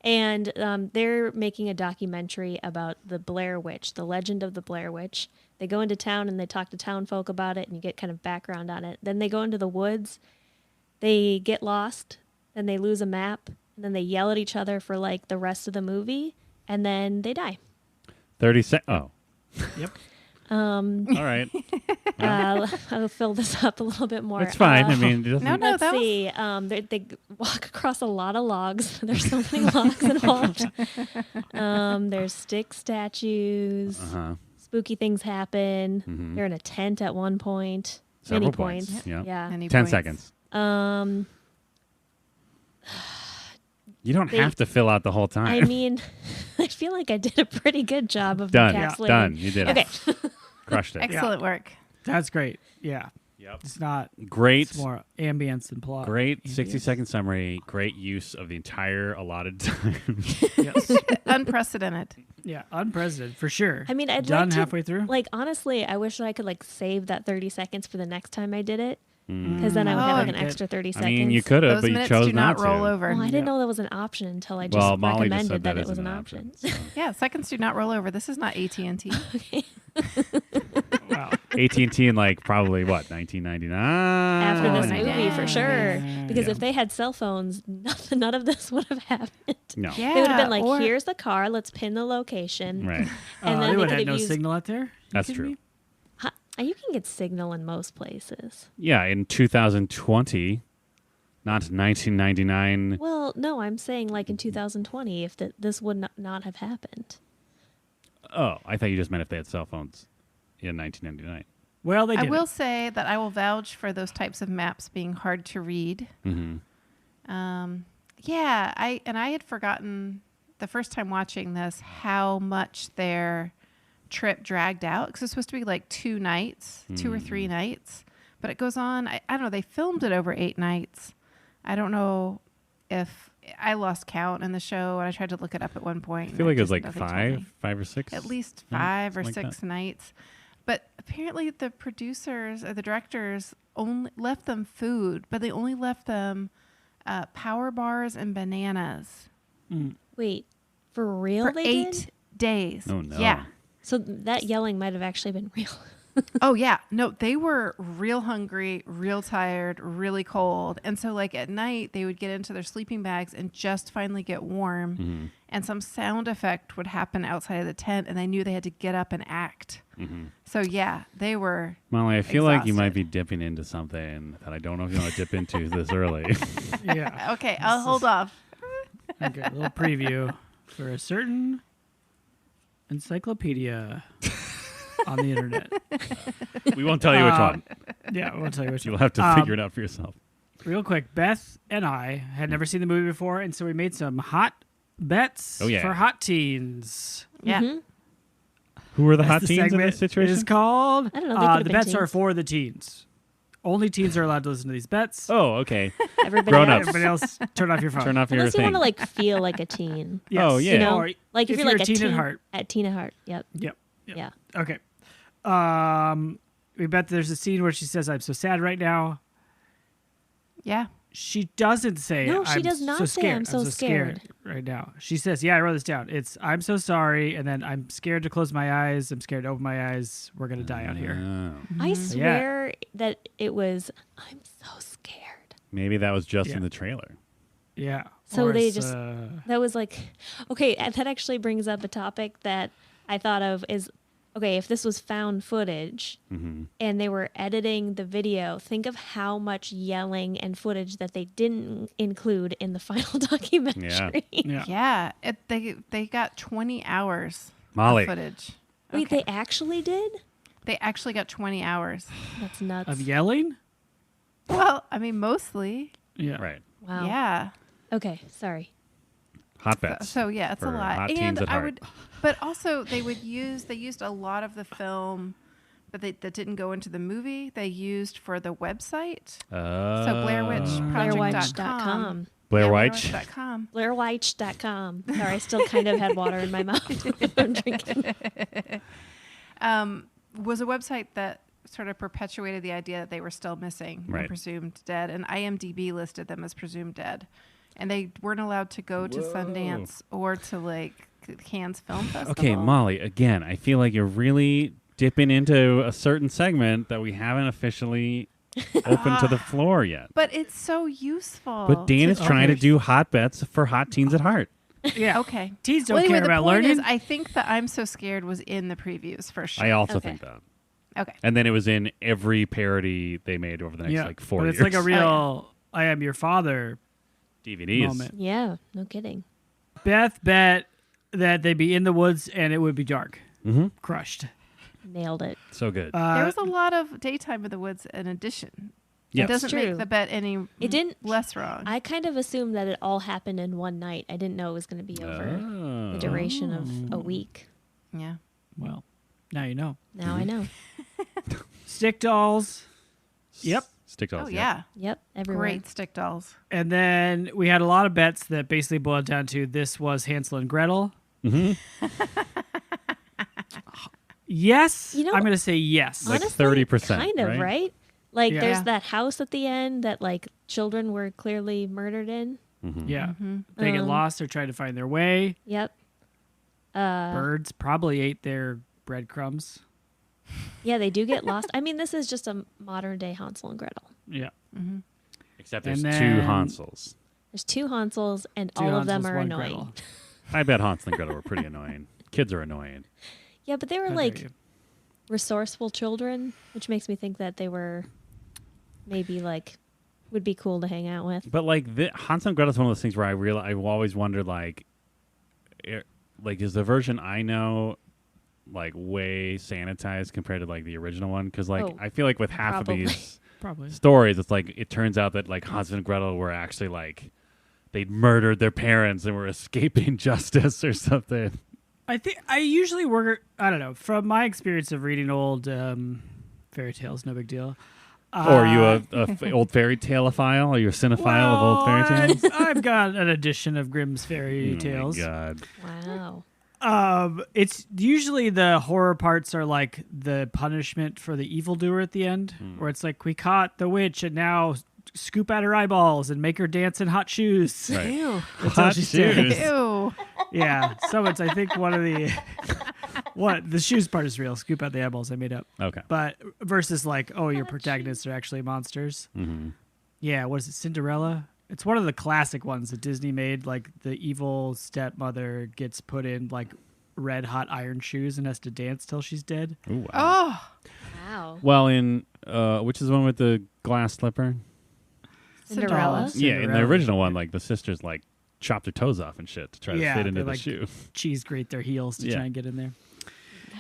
And they're making a documentary about the Blair Witch, the legend of the Blair Witch. They go into town and they talk to town folk about it, and you get kind of background on it. Then they go into the woods. They get lost, and they lose a map, and then they yell at each other for like the rest of the movie, and then they die. 30 seconds. Oh. Yep. All right. I'll fill this up a little bit more. It's fine. I mean, it doesn't. No, Let's that was- see. They walk across a lot of logs. There's so many logs involved. There's stick statues. Uh-huh. Spooky things happen. Mhm. They're in a tent at one point. Several Many points. points. Yeah. Yeah. Any 10 points? seconds. Um, You don't They- have to fill out the whole time. I mean, I feel like I did a pretty good job of Done. encapsulating. Done. You did Okay. it. Crushed it. Excellent work. That's great. Yeah. Yep. It's not. Great. It's more ambience than plot. Great Ambience. 60-second summary. Great use of the entire allotted time. Yes. Unprecedented. Yeah. Unprecedented for sure. I mean, I'd Done like to, halfway through. Like, honestly, I wish I could like save that 30 seconds for the next time I did it, because then I would have like an good. extra 30 I seconds. mean, you could have, Those but you minutes chose do not roll to. over. Well, I didn't Yeah. know that was an option until I just Well, Molly just recommended said that that it was isn't an an option. option. Yeah, seconds do not roll over. This is not AT&T. Wow. AT&T in like probably what 1999 After this Oh, movie, for sure. yeah. Because Yeah. if they had cell phones, none of this would have happened. No. Yeah, They would have been like, or- "Here's the car. Let's pin the location." Right. And then they they would could have have no used. signal out there. You That's kidding true. me? You can get signal in most places. Yeah, in 2020, not 1999. Well, no, I'm saying like in 2020, if this would not have happened. Oh, I thought you just meant if they had cell phones in 1999. Well, they I did. will say that I will vouch for those types of maps being hard to read. Mm-hmm. Yeah, I had forgotten the first time watching this how much their trip dragged out, because it's supposed to be like 2 nights, 2 or 3 nights, but it goes on. I don't know. They filmed it over 8 nights. I don't know if I lost count in the show, and I tried to look it up at one point. I feel like it was like nothing told me. five or six. At least Yeah, 5 or something like 6 nights. But apparently the producers or the directors only left them food, but they only left them power bars and bananas Wait, for real? for they 8 did? days. Oh, no. Yeah. So that yelling might have actually been real. Oh yeah. No, they were real hungry, real tired, really cold. And so like at night they would get into their sleeping bags and just finally get warm. Mm-hmm. And some sound effect would happen outside of the tent, and they knew they had to get up and act. Mm-hmm. So yeah, they were Molly, I feel like you might exhausted. be dipping into something that I don't know if you want to dip into this early. Yeah. okay. I'll hold off. Okay. A little preview for a certain encyclopedia on the internet. We won't tell you which one. Yeah, I won't tell you which You'll one. have to figure it out for yourself. Real quick, Beth and I had never seen the movie before, and so we made some hot bets Oh, yeah. for hot teens. Yeah. Mhm. Who are the As hot the teens in segment this situation? is called. I don't know, they could have the been bets are teens. for the teens. Only teens are allowed to listen to these bets. Oh, okay. Everybody Grown-ups. else. Everybody else, turn off your phone. Turn off your Unless you thing. want to like feel like a teen. Yes. Oh, yeah. You know, Or like if, if you're like you're a a teen teen at heart. At teen at heart. Yep. Yep. Yeah. Okay. We bet there's a scene where she says, "I'm so sad right now." Yeah. She doesn't say. No, she I'm does not so say, scared. "I'm so scared." right now. She says, "Yeah, I wrote this down. It's I'm so sorry," and then I'm scared to close my eyes. I'm scared to open my eyes. We're gonna die out here. I swear that it was, "I'm so scared." Maybe that was just Yeah. in the trailer. Yeah. So Or they it's, just, that was like, okay, that actually brings up a topic that I thought of is, okay, if this was found footage and they were editing the video, think of how much yelling and footage that they didn't include in the final documentary. Yeah. Yeah, they got 20 hours Molly. of footage. Wait, Okay. they actually did? They actually got 20 hours. That's nuts. Of yelling. Well, I mean, mostly. Yeah. Right. Wow. Yeah. Okay, sorry. Hot bets. So yeah, it's a for lot. hot And teens at I heart. would, but also they used a lot of the film, but that didn't go into the movie. They used for the website. So Blair Witch BlairWitch.com. Blair Witch. BlairWitch.com. BlairWitch.com. Sorry, I still kind of had water in my mouth. I'm drinking. Was a website that sort of perpetuated the idea that they were still missing Right. and presumed dead, and IMDb listed them as presumed dead, and they weren't allowed to go to Sundance or to like Cannes Film Festival. Okay, Molly, again, I feel like you're really dipping into a certain segment that we haven't officially opened to the floor yet. But it's so useful. But Dan is trying to others. do hot bets for hot teens at heart. Yeah. Okay. Teens don't Well, anyway, care the about point learning. is, I think that I'm So Scared was in the previews for sure. I also Okay. think that. Okay. And then it was in every parody they made over the next like 4 but years. it's like a real I Am Your Father DVDs. moment. Yeah, no kidding. Beth bet that they'd be in the woods and it would be dark. Mhm. Crushed. Nailed it. So good. There was a lot of daytime in the woods in addition. Yes. It doesn't True. make the bet any It didn't- less wrong. I kind of assumed that it all happened in one night. I didn't know it was going to be over Oh. the duration of a week. yeah. Well, now you know. Now I know. Stick dolls. Yep. Stick dolls. Oh yep. yeah. Yep, everywhere. Great stick dolls. And then we had a lot of bets that basically boiled down to this was Hansel and Gretel. Mhm. Yes. You know, I'm going to say yes. Like Honestly, 30%, kind of, right? right? Like Yeah. there's that house at the end that like children were clearly murdered in. Yeah. They get lost. They're trying to find their way. Yep. Birds probably ate their breadcrumbs. Yeah, they do get lost. I mean, this is just a modern day Hansel and Gretel. Yeah. Except And there's then- two Hansels. There's two Hansels and Two all of them Hansels, are one annoying. Gretel. I bet Hansel and Gretel were pretty annoying. Kids are annoying. Yeah, but they were How dare like you. resourceful children, which makes me think that they were maybe like would be cool to hang out with. But like Hansel and Gretel is one of those things where I've always wondered like is the version I know like way sanitized compared to like the original one? Because like Oh, I feel like with half probably. of these Probably. stories, it's like it turns out that like Hansel and Gretel were actually like they'd murdered their parents and were escaping justice or something. I think I usually work. I don't know. From my experience of reading old fairy tales, no big deal. Or are you a old fairy tale-ophile? Are you a cinephile of old fairy tales? I've got an edition of Grimm's fairy tales. Oh my God. Wow. It's usually the horror parts are like the punishment for the evildoer at the end, where it's like we caught the witch and now scoop out her eyeballs and make her dance in hot shoes. Right. Ew. That's all Hot she said. shoes. Ew. Yeah. So it's I think one of the what the shoes part is real. Scoop out the eyeballs I made up. Okay. But versus like, oh, your protagonists are actually monsters. Mm-hmm. Yeah, what is it, Cinderella? It's one of the classic ones that Disney made. Like the evil stepmother gets put in like red hot iron shoes and has to dance till she's dead. Ooh, wow. Oh. Wow. Well, in which is the one with the glass slipper? Cinderella? Yeah, in the Cinderella. original one, like the sisters like chopped their toes off and shit to try to Yeah, fit into they, the like, shoe. cheese grate their heels to Yeah. try and get in there.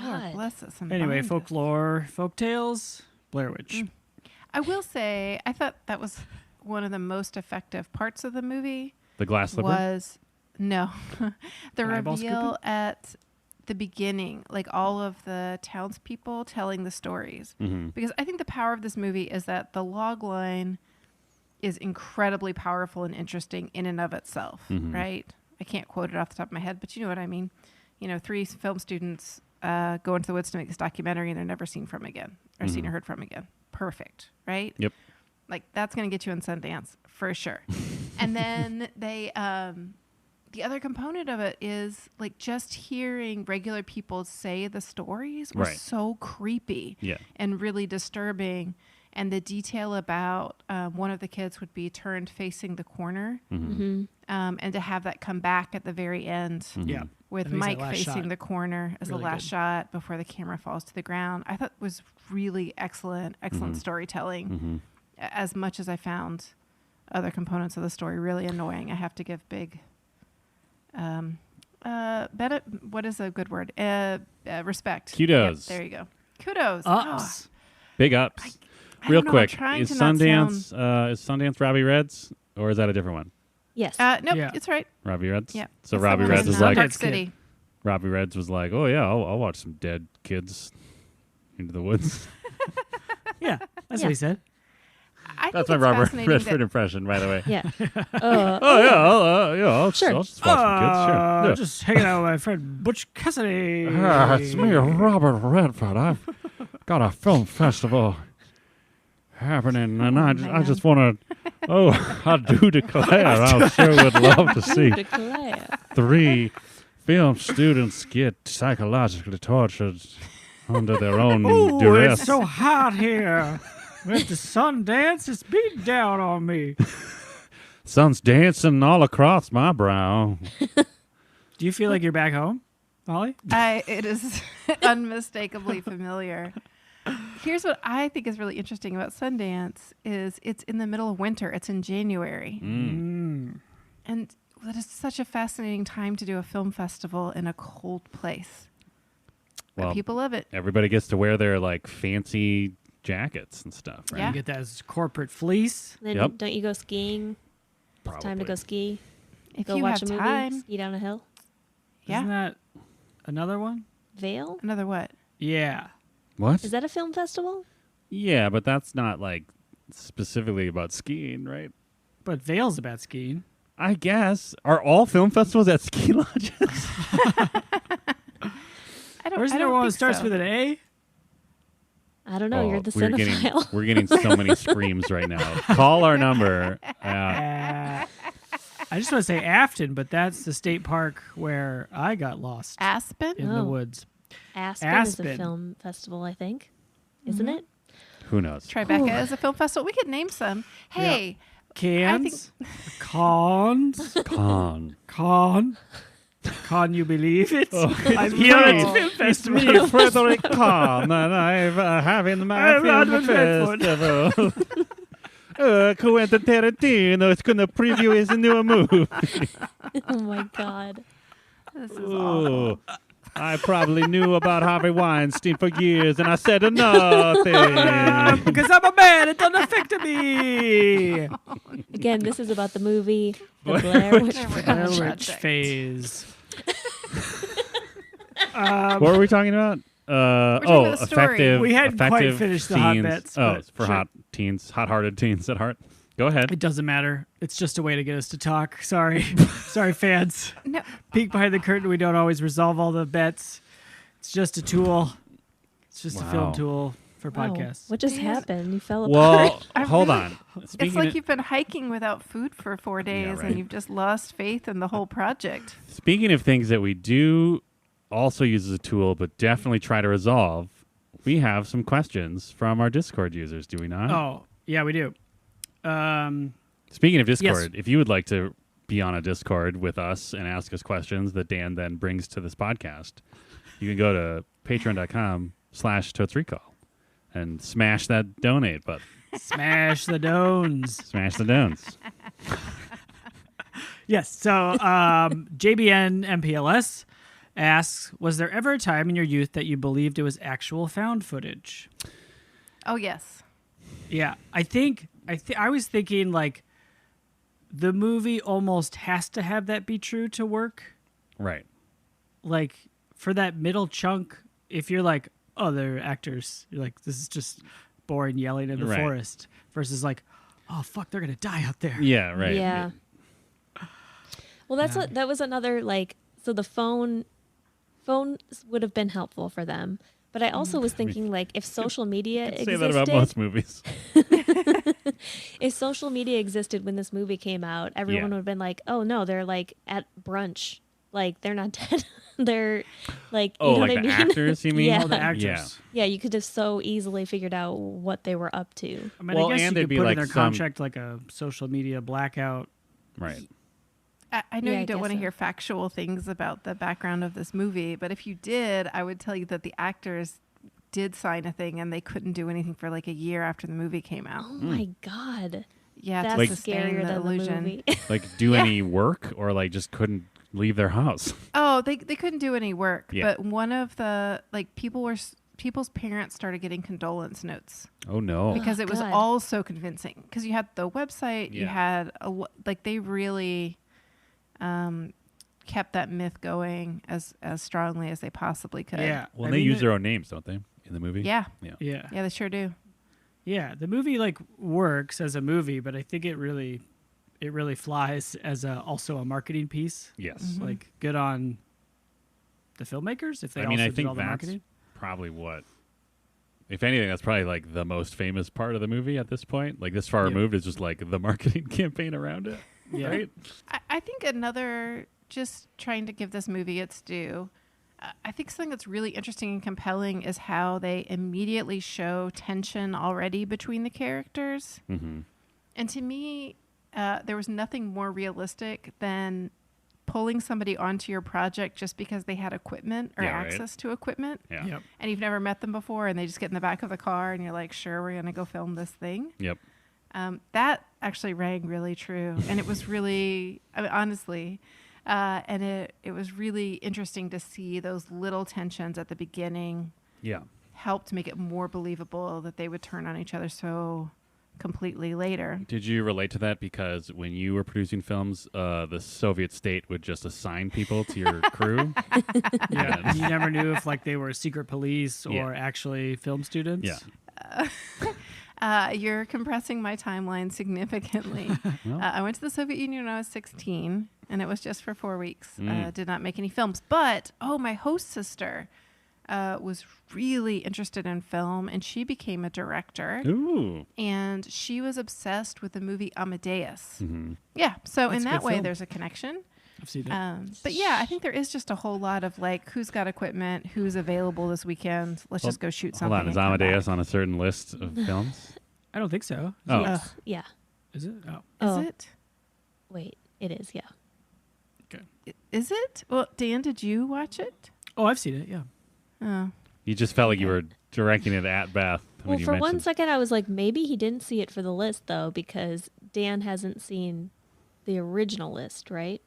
Lord God. bless us. And Anyway, bind us. folklore, folk tales, Blair Witch. I will say, I thought that was one of the most effective parts of the movie. The glass slipper. Was no the Eyeball reveal at the beginning, like all of the townspeople telling the stories. Mhm. Because I think the power of this movie is that the log line is incredibly powerful and interesting in and of itself, Mhm. right? I can't quote it off the top of my head, but you know what I mean. You know, 3 film students go into the woods to make this documentary and they're never seen from again or seen or heard from again. Perfect, right? Yep. Like, that's going to get you in Sundance for sure. And then they, the other component of it is like just hearing regular people say the stories was so creepy and really disturbing. And the detail about one of the kids would be turned facing the corner, and to have that come back at the very end with Mike facing the corner as really the last shot before the camera falls to the ground, I thought was really excellent storytelling. As much as I found other components of the story really annoying, I have to give big what is a good word? Respect. Kudos. Yep, there you go. Kudos. Ups. Big ups. Real quick, is Sundance Robbie Reds, or is that a different one? Yes. Nope, it's right. Robbie Reds? Yeah. So Robbie Reds was like, Dark City. Robbie Reds was like, oh yeah, I'll watch some dead kids into the woods. Yeah, that's what he said. That's my Robert Redford impression, by the way. Yeah. I'll sure. I'll just watch some kids. Sure. Yeah. Just hanging out with my friend Butch Cassidy. It's me, Robert Redford. I've got a film festival happening, and I just want to. I do declare, I sure would love to see 3 film students get psychologically tortured under their own duress. It's so hot here. With the sun dance, it's beating down on me. Sun's dancing all across my brow. Do you feel like you're back home, Molly? It is unmistakably familiar. Here's what I think is really interesting about Sundance is it's in the middle of winter. It's in January. And that is such a fascinating time to do a film festival in a cold place. Well, but people love it. Everybody gets to wear their like fancy jackets and stuff, right? Yeah. You get that as corporate fleece. Then don't you go skiing? Probably. It's time to go ski. If go you watch have a movie, time. ski down a hill. Yeah. Isn't that another one? Vail? Another what? Yeah. What? Is that a film festival? Yeah, but that's not like specifically about skiing, right? But Vail's about skiing. I guess. Are all film festivals at ski lodges? Isn't there one that starts with an A? I don't know. You're the cinephile. We're getting so many screams right now. Call our number. I just want to say Afton, but that's the state park where I got lost. Aspen? In the woods. Aspen is a film festival, I think. Isn't it? Who knows? Tribeca is a film festival. We could name some. Hey. Cans? Cons? Can you believe it? I'm here at the film festival. It's me, Frederick Kahn, and I'm having my film festival. Quentin Tarantino is going to preview his new movie. Oh, my God. This is awful. I probably knew about Harvey Weinstein for years, and I said nothing. Because I'm a man, it doesn't affect me. Again, this is about the movie The Blair Witch Project phase. What were we talking about? Effective. We hadn't quite finished the hot bets. For hot teens, hot-hearted teens at heart. Go ahead. It doesn't matter. It's just a way to get us to talk. Sorry. Sorry, fans. No. Peek behind the curtain. We don't always resolve all the bets. It's just a tool. It's just a film tool for podcasts. What just happened? You fell apart. Well, hold on. It's like you've been hiking without food for 4 days and you've just lost faith in the whole project. Speaking of things that we do also use as a tool, but definitely try to resolve, we have some questions from our Discord users, do we not? Oh, yeah, we do. Speaking of Discord, if you would like to be on a Discord with us and ask us questions that Dan then brings to this podcast, you can go to patreon.com/TotesRecall and smash that donate button. Smash the dones. Smash the dones. Yes. So JBN MPLS asks, was there ever a time in your youth that you believed it was actual found footage? Oh, yes. Yeah. I was thinking like the movie almost has to have that be true to work. Right. Like for that middle chunk, if you're like, oh, they're actors, you're like, this is just boring yelling in the forest versus like, oh, fuck, they're going to die out there. Yeah, right. Yeah. Well, that was another like, so the phones would have been helpful for them. But I also was thinking, like, if social media existed... Say that about most movies. If social media existed when this movie came out, everyone would have been like, "Oh no, they're like at brunch. Like they're not dead. They're like, you know like what I the mean? actors, you mean? Yeah. Oh, the actors. Yeah, you could have so easily figured out what they were up to. I mean, Well, I guess and you there'd could be put like in their some- contract like a social media blackout. Right. I know Yeah, I you don't guess want to so. hear factual things about the background of this movie, but if you did, I would tell you that the actors did sign a thing and they couldn't do anything for like a year after the movie came out. Oh my god, Yeah, that's to Like- sustain scarier the than illusion. the movie. Like do Yeah. any work or like just couldn't leave their house. Oh, they couldn't do any work, Yeah. but one of the like people's parents started getting condolence notes Oh no. because it was God. all so convincing. Because you had the website, you Yeah. had like they really kept that myth going as strongly as they possibly could. Yeah. Well, I they mean, use their own names, don't they, in the movie? Yeah. Yeah. Yeah. Yeah, they sure do. Yeah. The movie like works as a movie, but I think it really flies as also a marketing piece. Yes. Mm-hmm. Like good on the filmmakers if they I mean, also I did think all the that's marketing. probably what. If anything, that's probably like the most famous part of the movie at this point. Like this far Yeah. removed is just like the marketing campaign around it. Yeah. Right? I think another, just trying to give this movie its due, I think something that's really interesting and compelling is how they immediately show tension already between the characters. Mm-hmm. And to me, there was nothing more realistic than pulling somebody onto your project just because they had equipment or Yeah, right. access to equipment. Yeah. Yep. And you've never met them before and they just get in the back of the car and you're like, sure, we're going to go film this thing. Yep. That actually rang really true. And it was really, I mean, honestly, and it was really interesting to see those little tensions at the beginning Yeah. helped make it more believable that they would turn on each other so completely later. Did you relate to that because when you were producing films, the Soviet state would just assign people to your crew? Yeah. Yeah. You never knew if like they were secret police or Yeah. actually film students. Yeah. You're compressing my timeline significantly. Well. I went to the Soviet Union when I was 16, and it was just for 4 weeks. Mm. Did not make any films. But, my host sister was really interested in film, and she became a director. Ooh. And she was obsessed with the movie Amadeus. Mm-hmm. Yeah, so That's in a that good way, film. there's a connection. I've seen it. But yeah, I think there is just a whole lot of like, who's got equipment, who's available this weekend. Let's just go shoot something. Hold on. Is and come Amadeus back. on a certain list of films? I don't think so. Oh. Yes. Yeah. Is it? Oh. Is Oh. it? Wait, it is. Yeah. Is it? Well, Dan, did you watch it? Oh, I've seen it. Yeah. Oh. You just felt like you were directing it at Beth when Well, you for mentioned. one second, I was like, maybe he didn't see it for the list though, because Dan hasn't seen the original list, right?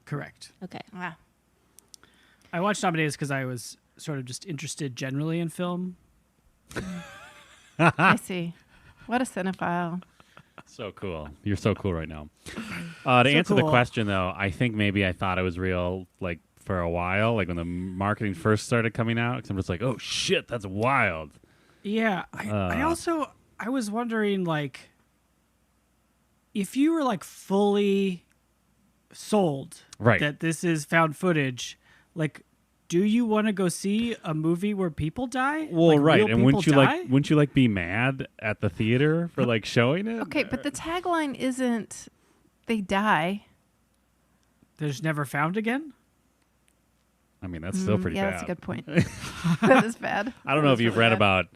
Correct. Okay. Wow. I watched Amadeus because I was sort of just interested generally in film. I see. What a cinephile. So cool. You're so cool right now. To answer the cool. question, though, I think maybe I thought it was real, like, for a while, like when the marketing first started coming out, because I'm just like, oh, shit, that's wild. Yeah. I was wondering, like, if you were, like, fully sold Right. that this is found footage, like, do you want to go see a movie where people die? Well, Like, right. real And people die? wouldn't you like be mad at the theater for like showing it? Okay, but the tagline isn't they die. They're just never found again? I mean, that's still pretty yeah, bad. that's a good point. That is bad. I don't know if you've read about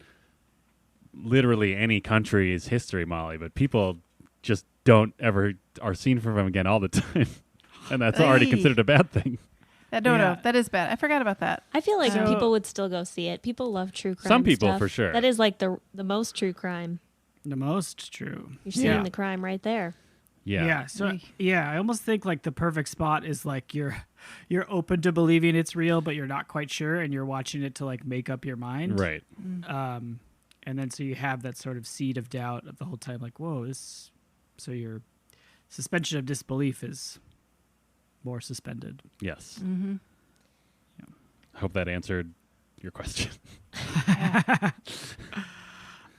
literally any country's history, Molly, but people just don't ever are seen from them again all the time. And that's already Ay. considered a bad thing. No, Yeah. that is bad. I forgot about that. I feel like So- people would still go see it. People love true crime. Some people, stuff. for sure. That is like the most true crime. The most true. You're seeing Yeah. the crime right there. Yeah. So Eek. yeah, I almost think like the perfect spot is like you're open to believing it's real, but you're not quite sure, and you're watching it to like make up your mind. Right. And then so you have that sort of seed of doubt of the whole time, like, whoa, this. So your suspension of disbelief is more suspended. Yes. Mm-hmm. I hope that answered your question.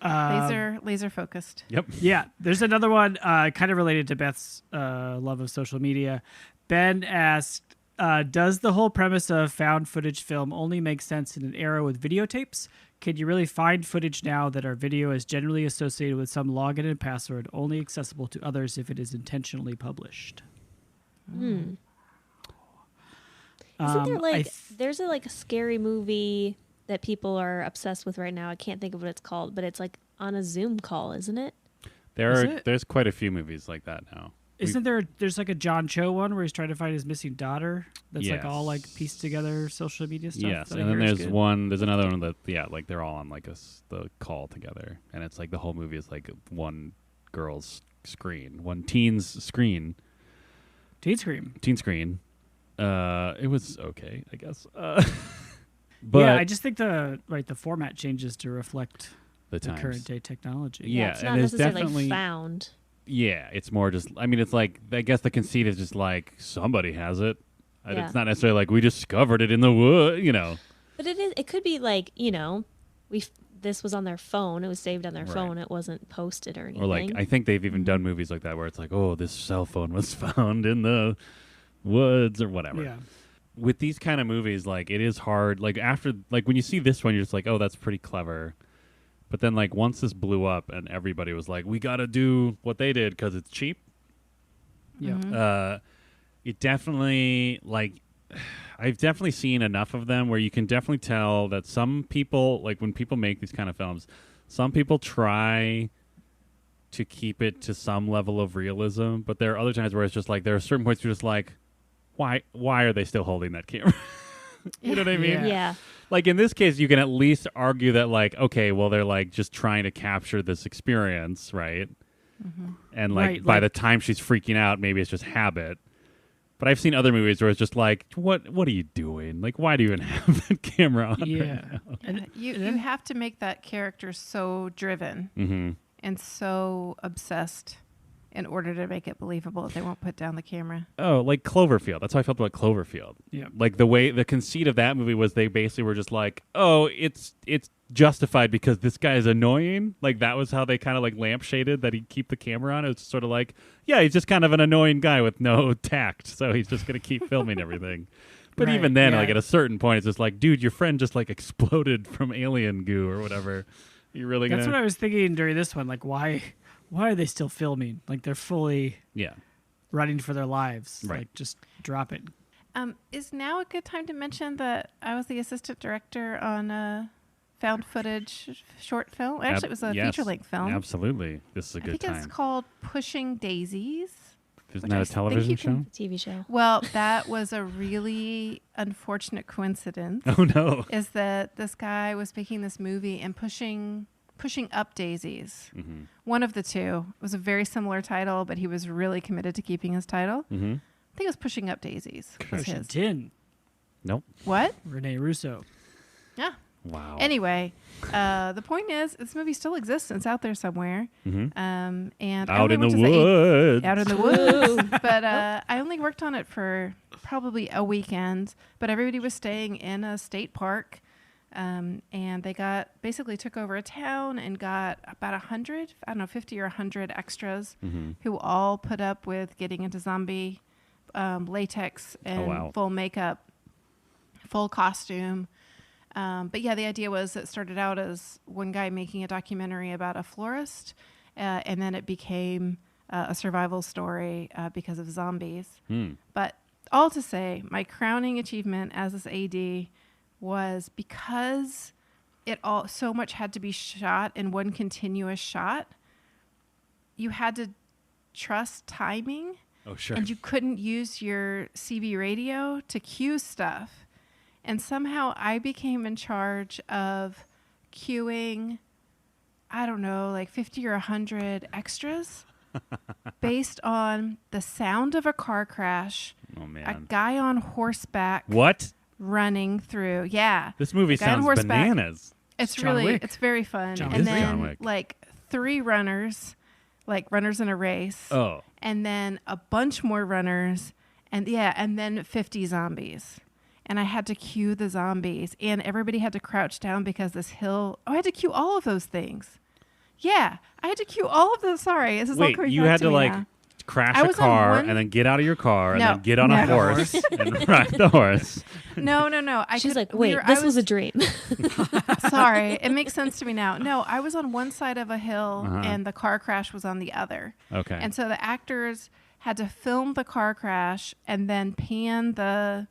Laser focused. Yep. Yeah, there's another one kind of related to Beth's love of social media. Ben asked, Does the whole premise of found footage film only make sense in an era with videotapes? Can you really find footage now that our video is generally associated with some login and password, only accessible to others if it is intentionally published? Isn't there there's a scary movie that people are obsessed with right now? I can't think of what it's called, but it's like on a Zoom call, isn't it? There's quite a few movies like that now. There's like a John Cho one where he's trying to find his missing daughter that's Yes. like all like pieced together social media stuff. Yes, that I and then hear is there's another one that like they're all on like the call together, and it's like the whole movie is like one girl's screen, one teen's screen. Teen Scream. Teen screen. It was okay, I guess. But yeah, I just think the format changes to reflect the the current day technology. Yeah, it's not and it's necessarily definitely found. Yeah, it's more just. I mean, it's like I guess the conceit is just like somebody has it. And Yeah. it's not necessarily like we discovered it in the wood, But it could be like, this was on their phone. It was saved on their Right. phone. It wasn't posted or anything. Or like I think they've even done movies like that where it's like, oh, this cell phone was found in the woods or whatever. Yeah. With these kind of movies, like it is hard. Like after, like when you see this one, you're just like, oh, that's pretty clever. But then, like once this blew up and everybody was like, we got to do what they did because it's cheap. Yeah. It definitely I've definitely seen enough of them where you can definitely tell that some people, like when people make these kind of films, some people try to keep it to some level of realism, but there are other times where it's just like there are certain points you're just like, why are they still holding that camera? You know what I mean? Yeah. Like in this case, you can at least argue that like, okay, well they're like just trying to capture this experience, right? Mm-hmm. And like Right, by like- the time she's freaking out, maybe it's just habit. But I've seen other movies where it's just like, what are you doing? Like, why do you even have that camera on? Yeah. You have to make that character so driven Mm-hmm. and so obsessed in order to make it believable that they won't put down the camera. Oh, like Cloverfield. That's how I felt about Cloverfield. Yeah. Like the conceit of that movie was they basically were just like, oh, it's justified because this guy is annoying. Like that was how they kind of like lampshaded that he'd keep the camera on. It was sort of like, yeah, he's just kind of an annoying guy with no tact, so he's just gonna keep filming everything. But Right, even then, yeah. like at a certain point, it's just like, dude, your friend just like exploded from alien goo or whatever. You're really That's gonna what I was thinking during this one. Like, why are they still filming? Like, they're fully yeah. running for their lives. Right. Like, just drop it. Is now a good time to mention that I was the assistant director on a found footage short film? Actually, it was a Yes, feature-length film. Absolutely, this is a I good think it's time. called Pushing Daisies. Isn't which that I a think television you show? can- TV show. Well, that was a really unfortunate coincidence. Oh no. Is that this guy was making this movie and pushing up daisies. Mm-hmm. One of the two. It was a very similar title, but he was really committed to keeping his title. Mm-hmm. I think it was Pushing Up Daisies. Was his. Tin. Nope. What? Rene Russo. Yeah. Wow. Anyway, the point is, this movie still exists. It's out there somewhere. Mhm. And I Out only in the worked as a- woods. out in the woods. But I only worked on it for probably a weekend. But everybody was staying in a state park. And they basically took over a town and got about 100, 50 or 100 extras Mhm. who all put up with getting into zombie latex and wow. full makeup, full costume. But yeah, the idea was it started out as one guy making a documentary about a florist, and then it became a survival story because of zombies. Hmm. But all to say, my crowning achievement as this AD was because it all so much had to be shot in one continuous shot. You had to trust timing, Oh sure. and you couldn't use your CB radio to cue stuff. And somehow I became in charge of queuing, I don't know, like 50 or 100 extras based on the sound of a car crash, Oh a man. guy on horseback What? running through. Yeah. This movie guy on sounds horseback. bananas. It's John really, Wick. it's very fun. John and Wick. then John Wick. like 3 runners, like runners in a race. Oh. And then a bunch more runners, and then 50 zombies. And I had to cue the zombies, and everybody had to crouch down because this hill. Oh, I had to cue all of those things. Yeah, I had to cue all of those. Sorry, this is all Wait, coming you back had to to me like now. crash I a was on car one- and then get out of your car and No, then get on a never. horse and ride the horse. No. She's like, wait, this was a dream. Sorry, it makes sense to me now. No, I was on one side of a hill and the car crash was on the other. Okay. And so the actors had to film the car crash and then pan the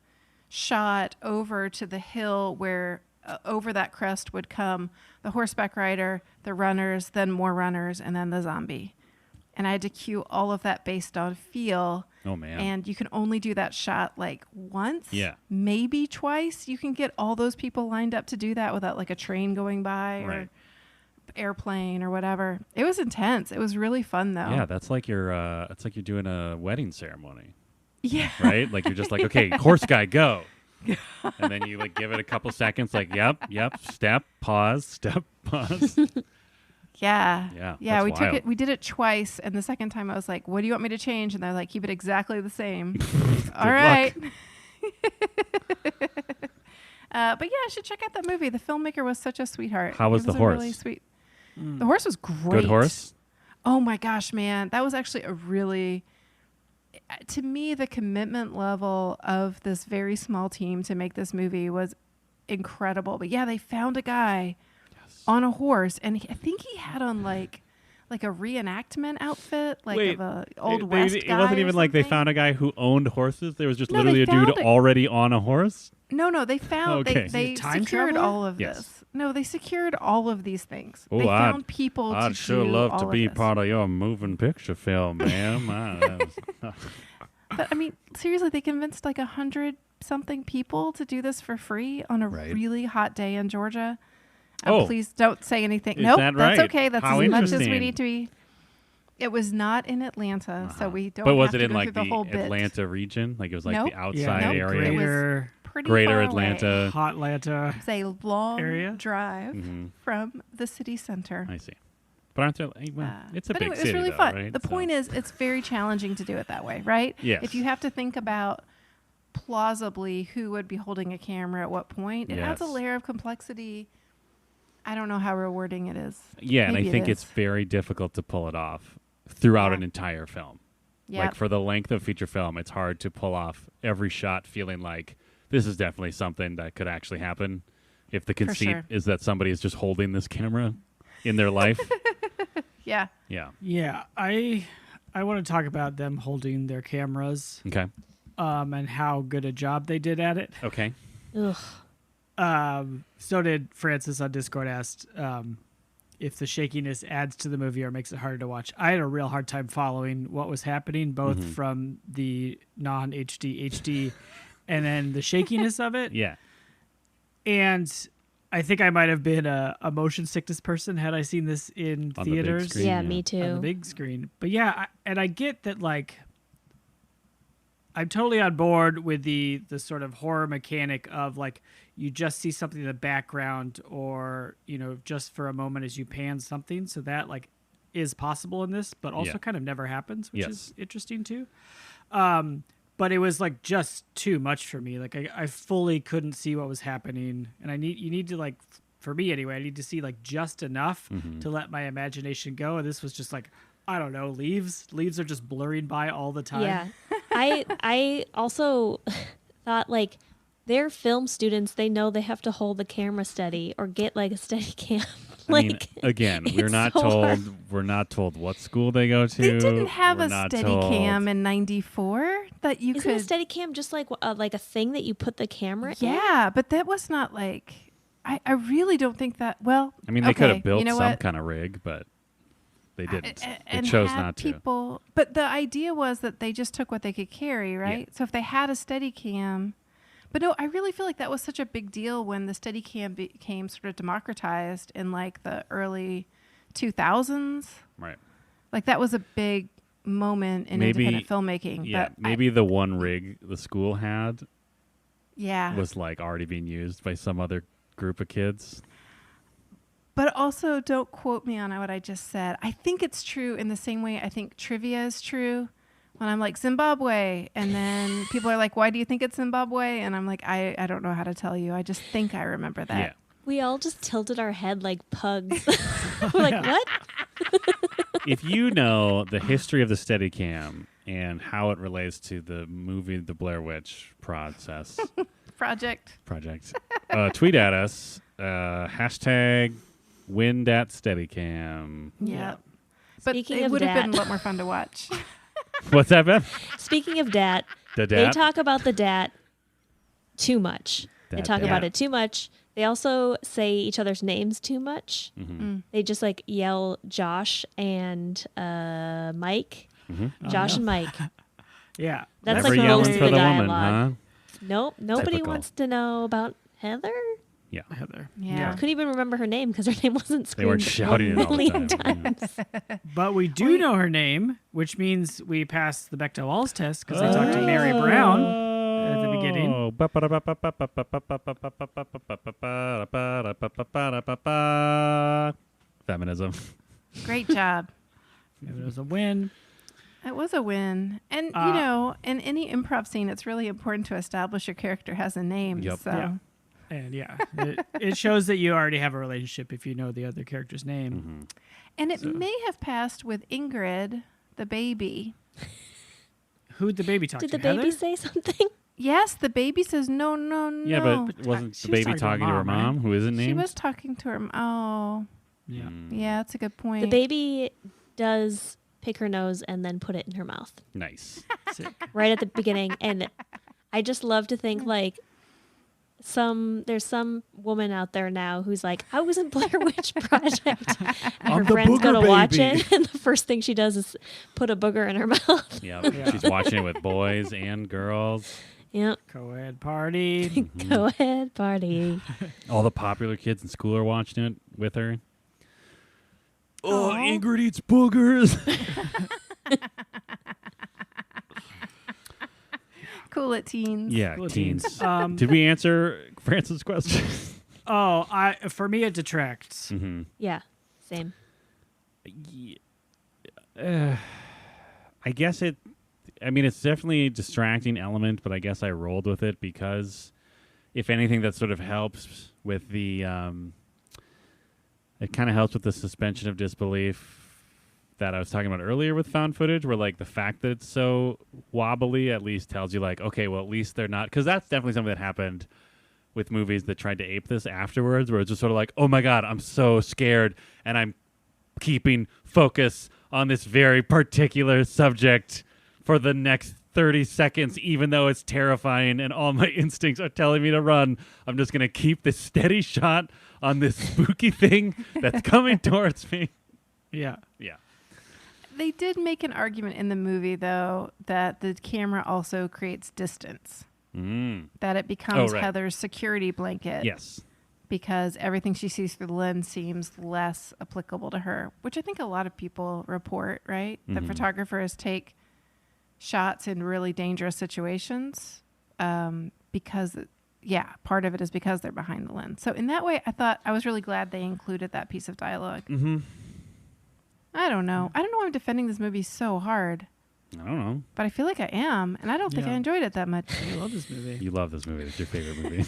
shot over to the hill where over that crest would come the horseback rider, the runners, then more runners, and then the zombie. And I had to cue all of that based on feel. Oh, man. And you can only do that shot like once, Yeah. maybe twice. You can get all those people lined up to do that without like a train going by Right. or airplane or whatever. It was intense. It was really fun though. Yeah, that's like you're doing a wedding ceremony, Yeah. right? Like you're just like, okay, horse guy, go. And then you like give it a couple seconds, like, yep, step, pause. Yeah. Yeah, Yeah. that's We wild. took it. We did it twice. And the second time I was like, what do you want me to change? And they're like, keep it exactly the same. All right. But yeah, I should check out that movie. The filmmaker was such a sweetheart. How was He the a horse? Really sweet. The horse was great. Good horse? Oh my gosh, man. That was actually a really, to me, the commitment level of this very small team to make this movie was incredible. But yeah, they found a guy on a horse, and I think he had on like a reenactment outfit, like Wait, of a old west it guy. wasn't or even like they something. found a guy who owned horses. There was just No, literally a they dude found it. already on a horse. No, they found Okay. they Is he a time secured traveler? all of Yes. this. No, they secured all of these things. Oh, they found people to I'd sure do love all to of be this. part of your moving picture film, ma'am. But I mean, seriously, they convinced like 100-something people to do this for free on a Right. really hot day in Georgia. Oh. Please don't say anything. Is Nope, that that's right? okay. That's How as much as we interesting. need to be. It was not in Atlanta, so we don't. But was have it to in go like through the whole bit. Atlanta region? Like it was like Nope. the outside Nope. area? It was Greater pretty Greater far Atlanta. away. hot Atlanta. It's a long area? drive Mhm. from the city center. I see. But aren't there? Well, it's a but big anyway, city, it was really though, fun. right? The So- point is, it's very challenging to do it that way, right? Yes. If you have to think about plausibly who would be holding a camera at what point, it adds a Yes. layer of complexity. I don't know how rewarding it is. Yeah, and I Maybe it think is. it's very difficult to pull it off throughout Yeah. an entire film. Yeah. Like for the length of feature film, it's hard to pull off every shot feeling like this is definitely something that could actually happen if the conceit sure. is that somebody is just holding this camera in their life. Yeah. Yeah. Yeah, I want to talk about them holding their cameras Okay. and how good a job they did at it. Okay. Ugh. So did Francis on Discord asked if the shakiness adds to the movie or makes it harder to watch. I had a real hard time following what was happening, both from the non-HD HD and then the shakiness of it. Yeah. And I think I might have been a motion sickness person had I seen this in On the big theaters. screen. Yeah, Yeah. me On too. the big screen. But yeah, I get that, like, I'm totally on board with the sort of horror mechanic of, like, you just see something in the background or, you know, just for a moment as you pan something. So that, like, is possible in this, but also Yeah. kind of never happens, which Yes. is interesting too. But it was, like, just too much for me. Like, I fully couldn't see what was happening. And you need to, like, for me anyway, I need to see, like, just enough to let my imagination go. And this was just like, I don't know, leaves are just blurring by all the time. Yeah. I also thought, like, they're film students. They know they have to hold the camera steady or get like a steady cam. I mean, again, we're it's not so told. hard. We're not told what school they go to. They didn't have We're a not steady told- cam in '94 that you Isn't a could. steady cam just like a thing that you put the camera in? Yeah, but that was not like. I really don't think that. Well, I mean, they could okay, have built you know some what? kind of rig, but they didn't. They And chose had not to. people, But the idea was that they just took what they could carry, right? So if they had a steady cam. But no, I really feel like that was such a big deal when the steady cam became sort of democratized in like the early 2000s. Right. Like that was a big moment in Maybe- independent filmmaking. Yeah. but Maybe the one rig the school had yeah. was like already being used by some other group of kids. But also, don't quote me on what I just said. I think it's true in the same way I think trivia is true. When I'm like, Zimbabwe, and then people are like, why do you think it's Zimbabwe? And I'm like, I don't know how to tell you. I just think I remember that. Yeah. We all just tilted our head like pugs. We're like, what? If you know the history of the Steadicam and how it relates to the movie The Blair Witch Project, tweet at us, hashtag #WinDatSteadicam. Yeah. But Speaking it of would have been a dat. lot more fun to watch. What's that, Beth? Speaking of dat, The they dat? talk about the dat too much. They Dat, talk dat. about it too much. They also say each other's names too much. Mm-hmm. They just like yell Josh and Mike. Mm-hmm. Josh and Mike. Yeah. That's Never like yelling most of for the the woman, dialogue. huh? Nope. Nobody Typical. wants to know about Heather. Yeah. Heather. Yeah. Couldn't even remember her name because her name wasn't They weren't screamed shouting a it all the million time. times. But we do know her name, which means we passed the Bechdel-Walls test because I talked to Mary Brown at the beginning. Feminism. Great job. It was a win. It was a win. And, you know, in any improv scene, it's really important to establish your character has a name. Yep. So. Yeah. And it shows that you already have a relationship if you know the other character's name. Mm-hmm. And it may have passed with Ingrid, the baby. Who'd the baby talk Did to? the baby Heather? say something? Yes, the baby says no, no, no. Yeah, but wasn't She the was baby talking to her mom, right? mom, who isn't She named? was talking to her. Oh, Yeah. yeah, that's a good point. The baby does pick her nose and then put it in her mouth Nice. Sick. right at the beginning. And I just love to think like there's some woman out there now who's like, I was in Blair Witch Project. And her I'm the friends go to booger watch baby. it, and the first thing she does is put a booger in her mouth. Yeah, Yeah. she's watching it with boys and girls. Yep. Co-ed party. Go ahead, party. All the popular kids in school are watching it with her. Oh, Aw. Ingrid eats boogers. Cool it, teens. Yeah, Cool teens. teens. Did we answer Francis' question? For me it detracts. Mm-hmm. Yeah, same. I guess it's definitely a distracting element, but I guess I rolled with it because if anything, that sort of helps with the, it kind of helps with the suspension of disbelief that I was talking about earlier with found footage, where like the fact that it's so wobbly at least tells you like, okay, well, at least they're not, because that's definitely something that happened with movies that tried to ape this afterwards, where it's just sort of like, oh my God, I'm so scared and I'm keeping focus on this very particular subject for the next 30 seconds, even though it's terrifying and all my instincts are telling me to run. I'm just going to keep this steady shot on this spooky thing that's coming towards me. Yeah. Yeah. They did make an argument in the movie, though, that the camera also creates distance. That it becomes right. Heather's security blanket. Yes. Because everything she sees through the lens seems less applicable to her, which I think a lot of people report, right? That photographers take shots in really dangerous situations because, part of it is because they're behind the lens. So in that way, I was really glad they included that piece of dialogue. Mm-hmm. I don't know. I don't know why I'm defending this movie so hard, I don't know. but I feel like I am, and I don't think Yeah. I enjoyed it that much. I love this movie. You love this movie. It's your favorite movie.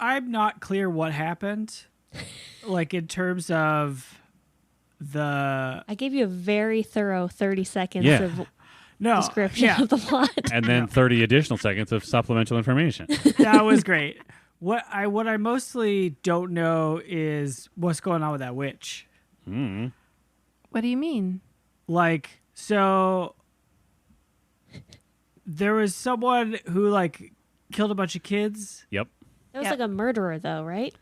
I'm not clear what happened, like in terms of the I gave you a very thorough 30 seconds Yeah. of Oh, description yeah, of the plot. And then 30 additional seconds of supplemental information. that was great. What I mostly don't know is what's going on with that witch. Mm. What do you mean? Like, so there was someone who like killed a bunch of kids. Yep. That was Yeah. like a murderer, though, right?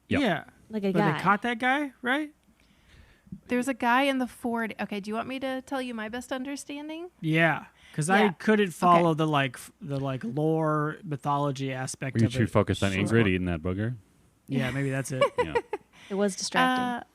Yep. Yeah, Like a but guy. they caught that guy, right? There's a guy in the Ford. Okay, do you want me to tell you my best understanding? Yeah, because I Yeah. couldn't follow the lore mythology aspect Were you of too it. focused on Ingrid eating that booger? Yeah, maybe that's it. Yeah. It was distracting.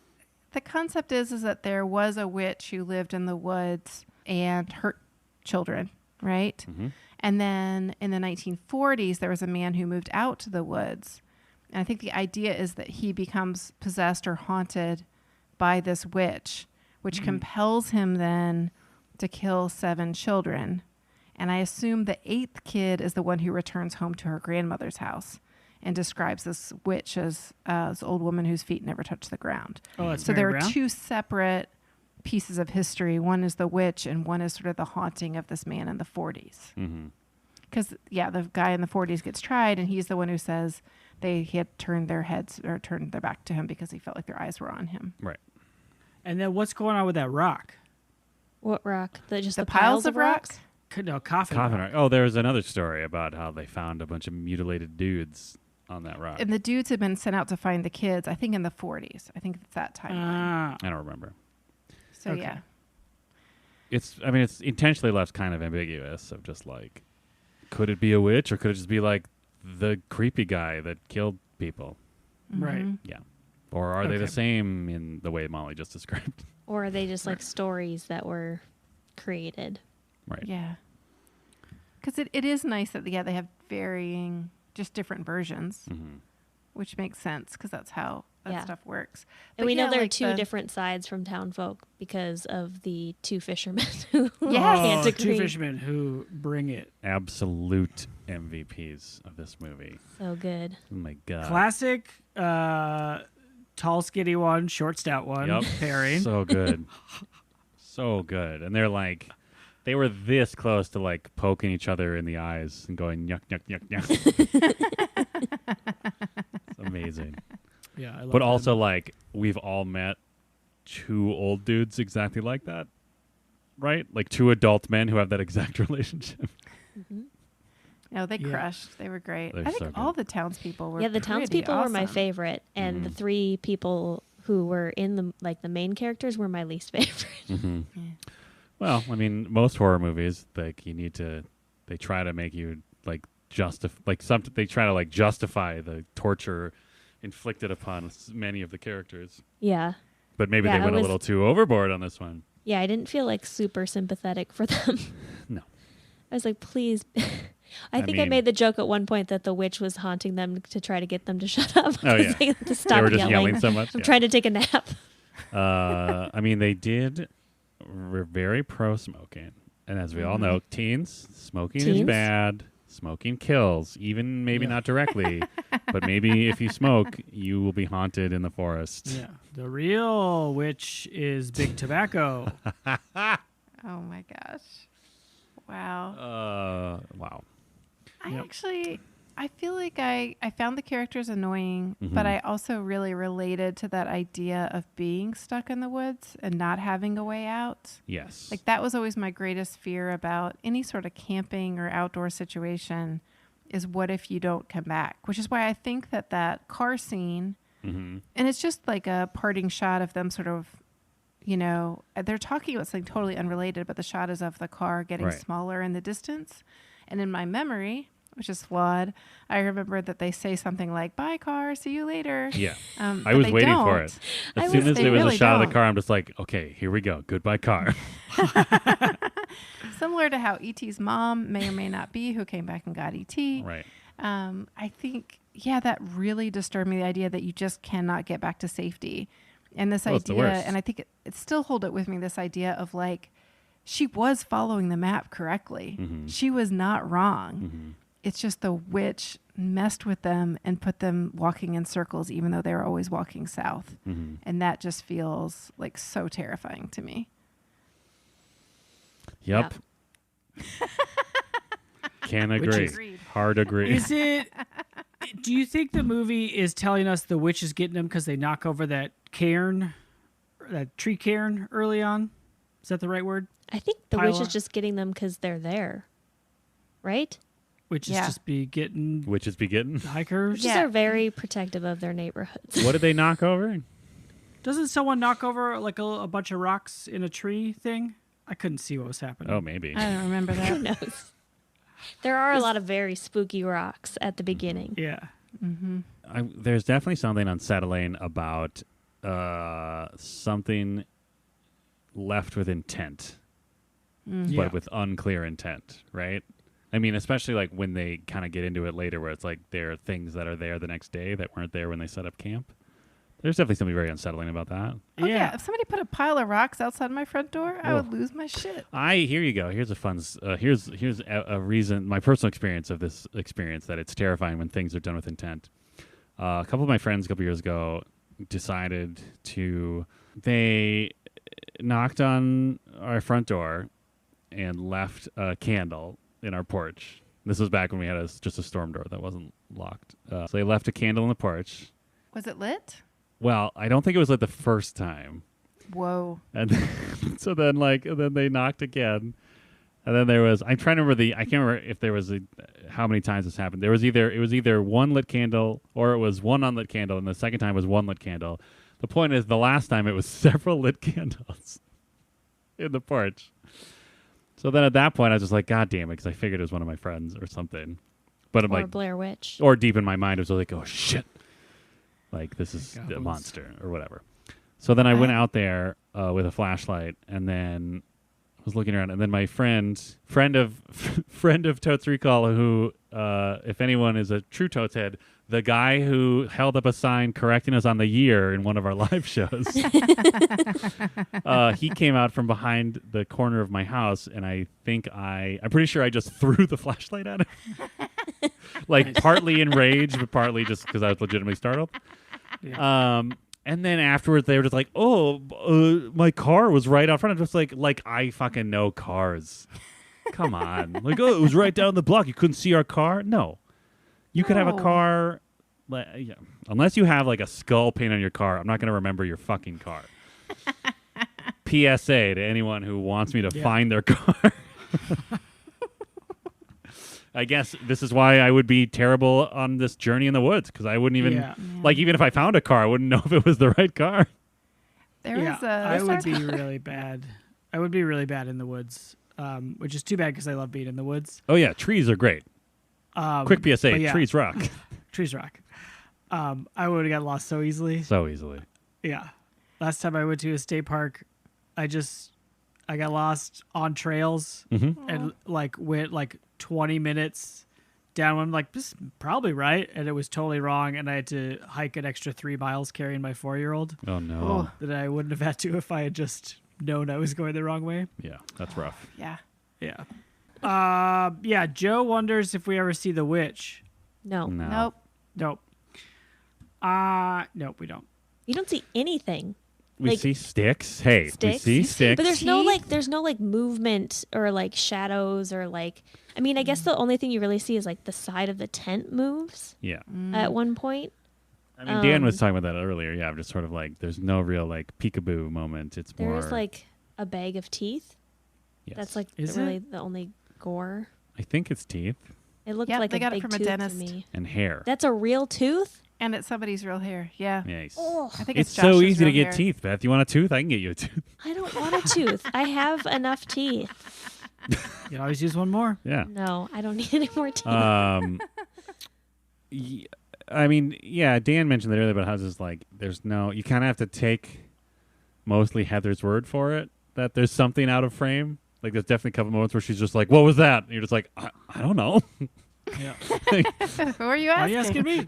The concept is that there was a witch who lived in the woods and hurt children, right? Mm-hmm. And then in the 1940s, there was a man who moved out to the woods. And I think the idea is that he becomes possessed or haunted by this witch, which compels him then to kill 7 children. And I assume the 8th kid is the one who returns home to her grandmother's house. and describes this witch as this old woman whose feet never touch the ground. Oh, that's so Mary there are Brown? two separate pieces of history. One is the witch, and one is sort of the haunting of this man in the 40s. Because the guy in the 40s gets tried, and he's the one who says he had turned their heads or turned their back to him because he felt like their eyes were on him. Right. And then what's going on with that rock? What rock? Just The the piles of rocks? No, coffin Coffin rock. rock. Oh, there was another story about how they found a bunch of mutilated dudes on that rock. And the dudes had been sent out to find the kids, I think in the 40s. I think it's that timeline. Ah. I don't remember. So, okay. yeah. It's intentionally left kind of ambiguous of just like, could it be a witch or could it just be like the creepy guy that killed people? Right. Yeah. Or are they the Okay. same in the way Molly just described? Or are they just like stories that were created? Right. Yeah. Because it is nice that, they have varying, just different versions, which makes sense because that's how that stuff works. And But we know yeah, there are like two different sides from town folk because of the two fishermen who Yes. can't Oh, agree. two fishermen who bring it. Absolute MVPs of this movie. So good. Oh my God. Classic, tall, skinny one, short, stout one Yep. pairing. So good. So good. And they're like, they were this close to like poking each other in the eyes and going, yuck, yuck, yuck, yuck. It's amazing. Yeah, I love But that. also, like, we've all met two old dudes exactly like that, right? Like two adult men who have that exact relationship. No, they Yeah. crushed. They were great. They're I think so all good. the townspeople were Yeah, the pretty townspeople were my awesome. favorite, and the three people who were in the main characters were my least favorite. Well, I mean, most horror movies, like, they try to make you, like, they try to, like, justify the torture inflicted upon many of the characters. Yeah. But maybe Yeah, they I went a was- little too overboard on this one. Yeah, I didn't feel like super sympathetic for them. No. I was like, please. I think I mean- made the joke at one point that the witch was haunting them to try to get them to shut up. Oh, yeah. To stop They were just yelling so much. I'm yeah. trying to take a nap. I mean, we're very pro smoking. And as we all know, smoking is Teens? bad. Smoking kills, even maybe not directly, but maybe if you smoke, you will be haunted in the forest. Yeah. The real witch is big tobacco. Oh my gosh. Wow. Wow. I feel like I found the characters annoying, but I also really related to that idea of being stuck in the woods and not having a way out. Yes. Like that was always my greatest fear about any sort of camping or outdoor situation is what if you don't come back, which is why I think that car scene, and it's just like a parting shot of them sort of, they're talking about something totally unrelated, but the shot is of the car getting Right. smaller in the distance. And in my memory, which is flawed, I remember that they say something like, bye car, see you later. Yeah. But I was they waiting for don't. it. As soon as they there was a really shot of don't. the car, I'm just like, okay, here we go. Goodbye, car. Similar to how E.T.'s mom may or may not be, who came back and got E.T. Right. I think, that really disturbed me, the idea that you just cannot get back to safety. And this It's the idea, worst. and I think it still hold it with me, this idea of like, she was following the map correctly. She was not wrong. It's just the witch messed with them and put them walking in circles, even though they were always walking south. And that just feels like so terrifying to me. Yep. Can Which agree. is- Hard agree. Is it? Do you think the movie is telling us the witch is getting them because they knock over that cairn, that tree cairn early on? Is that the right word? I think the Pile witch is on. just getting them because they're there. Right? Which is Yeah. just be getting Witches be getting. hikers. Witches Yeah. are very protective of their neighborhoods. What did they knock over? Doesn't someone knock over like a bunch of rocks in a tree thing? I couldn't see what was happening. Oh, maybe. I don't remember Who that. knows? There are a lot of very spooky rocks at the beginning. Yeah. There's definitely something unsettling about something left with intent, Yeah. but with unclear intent, right? I mean, especially like when they kind of get into it later where it's like there are things that are there the next day that weren't there when they set up camp. There's definitely something very unsettling about that. Oh, yeah. If somebody put a pile of rocks outside my front door, I would lose my shit. Here you go. Here's a fun. Here's a reason. My personal experience of this experience that it's terrifying when things are done with intent. A couple of my friends a couple years ago decided to. They knocked on our front door and left a candle in our porch. This was back when we had just a storm door that wasn't locked. So they left a candle in the porch. Was it lit? Well, I don't think it was lit the first time. Whoa. And so then they knocked again. And then there was, I'm trying to remember I can't remember if there was how many times this happened. It was either one lit candle or it was one unlit candle. And the second time was one lit candle. The point is the last time it was several lit candles in the porch. So then at that point I was just like, God damn it. Cause I figured it was one of my friends or something, but I'm like Blair Witch, or deep in my mind, it was like, oh shit. Like this is a monster or whatever. So then I went out there with a flashlight and then was looking around, and then my friend of Totes Recall, who if anyone is a true Totes head, the guy who held up a sign correcting us on the year in one of our live shows, he came out from behind the corner of my house, and I'm pretty sure I just threw the flashlight at him. Like partly in rage, but partly just because I was legitimately startled. Yeah. And then afterwards, they were just like, "Oh, my car was right out front." I'm just like I fucking know cars. Come on, like, oh, it was right down the block. You couldn't see our car? No, you could have a car. Yeah. Unless you have like a skull paint on your car, I'm not going to remember your fucking car. PSA to anyone who wants me to find their car. I guess this is why I would be terrible on this journey in the woods, because I wouldn't even even if I found a car, I wouldn't know if it was the right car. I would be really bad. I would be really bad in the woods, which is too bad because I love being in the woods. Oh yeah, trees are great. Quick PSA: trees rock. Trees rock. I would have got lost so easily. So easily. Yeah. Last time I went to a state park, I got lost on trails and went 20 minutes down one, like, this is probably right, and it was totally wrong, and I had to hike an extra 3 miles carrying my 4-year-old. Oh no. That I wouldn't have had to if I had just known I was going the wrong way. Yeah, that's rough. Yeah. Joe wonders if we ever see the witch. No. Nope. Nope, we don't. You don't see anything. We see sticks. Hey, sticks? We see sticks. But there's no movement or like shadows or like, I mean, I guess the only thing you really see is like the side of the tent moves. Yeah. At one point. I mean, Dan was talking about that earlier. Yeah, just sort of like there's no real like peekaboo moment. It's more. There's like a bag of teeth. Yes. That's like the only gore. I think it's teeth. It looked like they got big it from a tooth dentist. to me. And hair. That's a real tooth? And it's somebody's real hair. Yeah. Nice. Oh. I think it's Josh's so easy to real get hair. teeth, Beth. You want a tooth? I can get you a tooth. I don't want a tooth. I have enough teeth. You can always use one more. Yeah. No, I don't need any more teeth. I mean, yeah, Dan mentioned that earlier about how it's like you kind of have to take mostly Heather's word for it, that there's something out of frame. Like there's definitely a couple moments where she's just like, what was that? And you're just like, I don't know. Yeah. Who are you asking? Why are you asking me?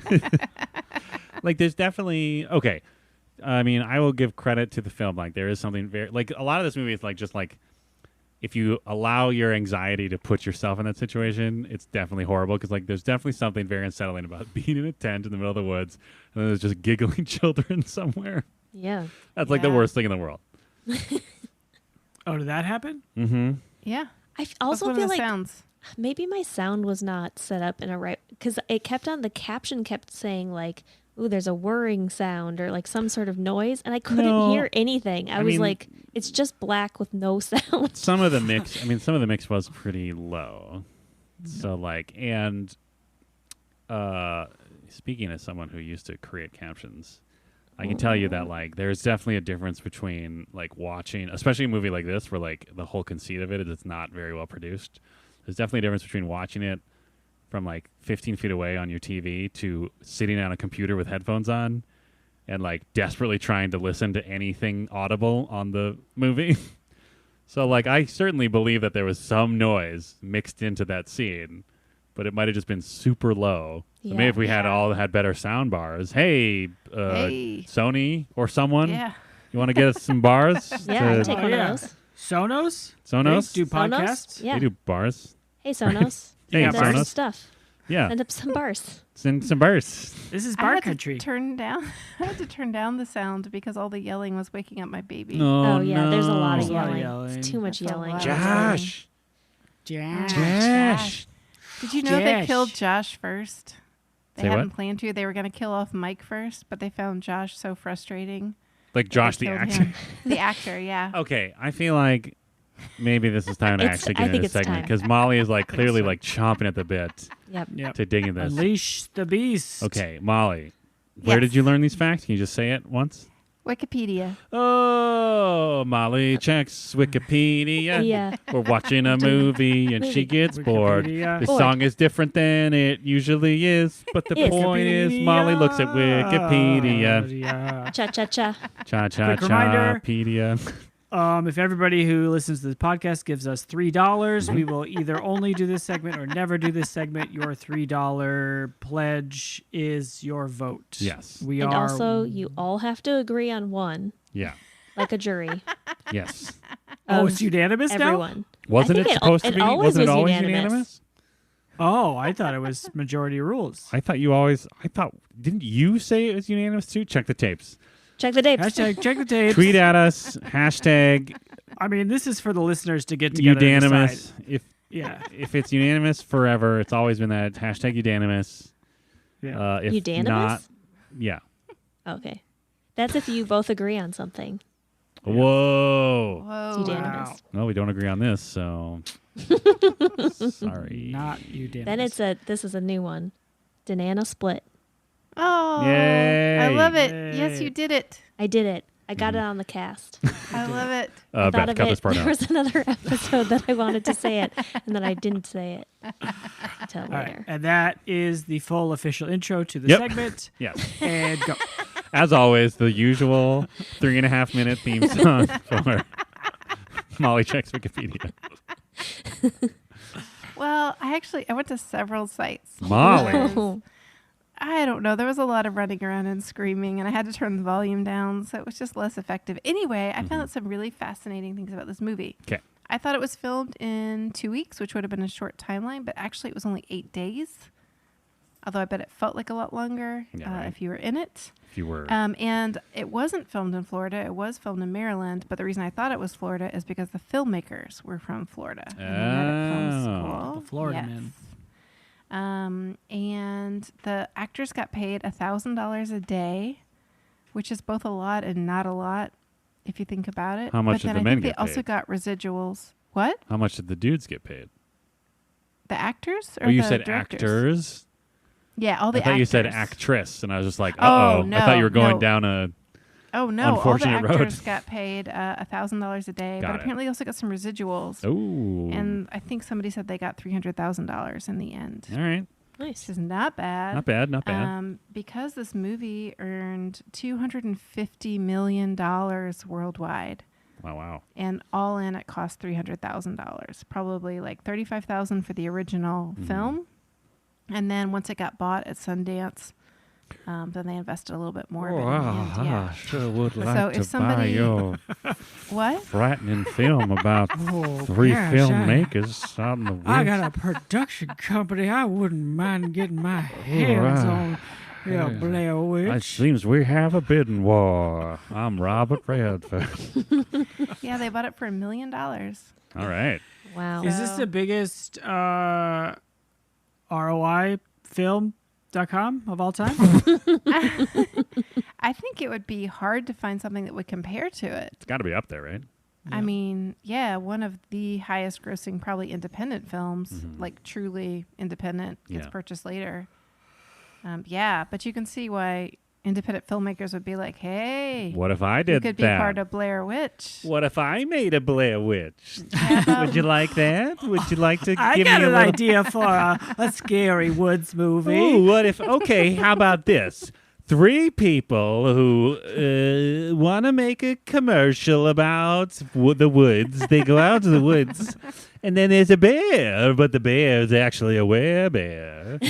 Like there's definitely, okay. I mean, I will give credit to the film. Like there is something very, like a lot of this movie is like just like, if you allow your anxiety to put yourself in that situation, it's definitely horrible because like there's definitely something very unsettling about being in a tent in the middle of the woods and then there's just giggling children somewhere. Yeah. That's like the worst thing in the world. Oh, did that happen? Mm-hmm. Yeah. I also That's one feel of the like sounds. maybe my sound was not set up in a right, because the caption kept saying like, ooh, there's a whirring sound or like some sort of noise, and I couldn't hear anything. I was mean, like, it's just black with no sound. Some of the mix was pretty low. So like, and speaking as someone who used to create captions, I can tell you that like there's definitely a difference between like watching, especially a movie like this where like the whole conceit of it is it's not very well produced. There's definitely a difference between watching it from like 15 feet away on your TV to sitting on a computer with headphones on and like desperately trying to listen to anything audible on the movie. So like I certainly believe that there was some noise mixed into that scene, but it might have just been super low. So Yeah. maybe if we had better sound bars. Hey, Hey. Sony or someone, Yeah. you want to get us some bars? Yeah, I'd to- take one yeah. of those. Sonos? Sonos? They do Sonos? podcasts? Yeah. They do bars. Hey, Sonos. Hey, Send us some Sonos. stuff. Yeah, Send up some bars. send some bars. This is I bar had country. to turn down. I had to turn down the sound because all the yelling was waking up my baby. Oh, yeah, there's a lot of There's a lot of yelling. yelling. It's too much That's a yelling. lot. Josh. Josh. Did you know they Josh. killed Josh first? They Say what? hadn't planned to. They were going to kill off Mike first, but they found Josh so frustrating. Like that Josh they the killed actor. him. The actor, yeah. Okay, I feel like maybe this is time to It's- actually I get into think the it's segment time. because Molly is like clearly like chomping at the bit Yep. Yep. to dig in this. Unleash the beast. Okay, Molly, where Yes. did you learn these facts? Can you just say it once? Wikipedia. Oh, Molly checks Wikipedia. Yeah. We're watching a movie and she gets bored. Wikipedia. The Bored. song is different than it usually is, but the Is. point is Molly looks at Wikipedia. Yeah. Cha cha cha. Cha cha Quick cha reminder. pedia. If everybody who listens to this podcast gives us $3, we will either only do this segment or never do this segment. Your $3 pledge is your vote. Yes. We And are. also, you all have to agree on one, Yeah. like a jury. Yes. Oh, of it's unanimous now? everyone. Wasn't I it think supposed to it be? always Wasn't it was always unanimous. unanimous? Oh, I thought it was majority rules. I thought didn't you say it was unanimous too? Check the tapes. Check the tapes. Hashtag check the tapes. Tweet at us. Hashtag I mean, this is for the listeners to get together. and unanimous. decide. Yeah. If it's unanimous forever, it's always been that hashtag unanimous. Yeah. If Unanimous? not, yeah. Okay. That's if you both agree on something. Whoa. Whoa. It's unanimous. Well, we don't agree on this, so sorry. Not unanimous. Then this is a new one. Banana split. Oh, Yay. I love it. Yay. Yes, you did it. I did it. I got it on the cast. I love it. I thought Beth, of cut it. this part There out. was another episode that I wanted to say it, and then I didn't say it until All right. later. And that is the full official intro to the Yep. segment. Yes. And go. As always, the usual 3.5 minute theme song for Molly Checks Wikipedia. Well, I went to several sites. Molly. Oh. I don't know. There was a lot of running around and screaming, and I had to turn the volume down, so it was just less effective. Anyway, I found out some really fascinating things about this movie. Okay. I thought it was filmed in 2 weeks, which would have been a short timeline, but actually it was only 8 days. Although I bet it felt like a lot longer Yeah, right. if you were in it. If you were. And it wasn't filmed in Florida. It was filmed in Maryland. But the reason I thought it was Florida is because the filmmakers were from Florida. And they met at film Oh. school. The Florida Yes. men. And the actors got paid $1,000 a day, which is both a lot and not a lot if you think about it. How much but did then the I men think get they also paid? got residuals. What? How much did the dudes get paid? The actors? Or Oh, you the said directors? actors? Yeah, all the I thought actors. you said actress, and I was just like, Oh, uh-oh. I thought you were going no. down a... Oh, no. All the Unfortunate road. actors got paid $1,000 a day. Got but it. apparently they also got some residuals. Oh. And I think somebody said they got $300,000 in the end, All right. Nice. which is not bad. Not bad, not bad. Because this movie earned $250 million worldwide. Wow. And all in, it cost $300,000. Probably like $35,000 for the original Mm-hmm. film. And then once it got bought at Sundance, then they invested a little bit more. But in the end, yeah. sure would like if to buy somebody- your What? frightening film about Oh, three gosh, filmmakers out in the woods. I got a production company. I wouldn't mind getting my hands on Blair It Witch. seems we have a bidding war. I'm Robert Redford. Yeah, they bought it for $1 million. All right. Wow. Is this the biggest ROI film.com of all time? I think it would be hard to find something that would compare to it. It's got to be up there, right? I mean, yeah, one of the highest grossing, probably independent films, like truly independent, gets Yeah. purchased later. Yeah, but you can see why independent filmmakers would be like, hey, What if I you did could be that? part of Blair Witch. What if I made a Blair Witch? How about- Would you like that? Would you like to I give got me a an little... idea for a scary woods movie. Ooh, what if... Okay, how about this? 3 people who want to make a commercial about the woods. They go out to the woods And then there's a bear, but the bear is actually a werebear.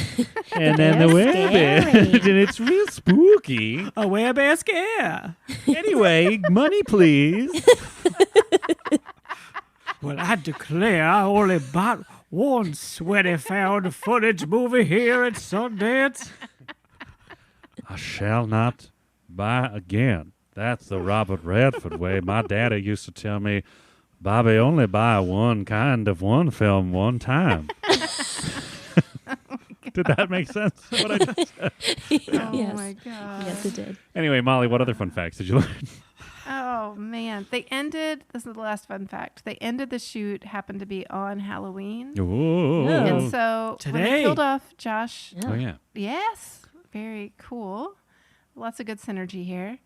And then the werebear, and it's real spooky. A werebear scare. Anyway, money, please. Well, I declare I only bought one sweaty found footage movie here at Sundance. I shall not buy again. That's the Robert Redford way. My daddy used to tell me, Bobby, only buy one kind of one film one time. Did that make sense? What I just said? Oh Yes. my god. Yes, it did. Anyway, Molly, what other fun facts did you learn? Oh man. This is the last fun fact. They ended the shoot, happened to be on Halloween. Ooh. And so when they Today. killed off Josh, Oh, yeah. yes, very cool. Lots of good synergy here.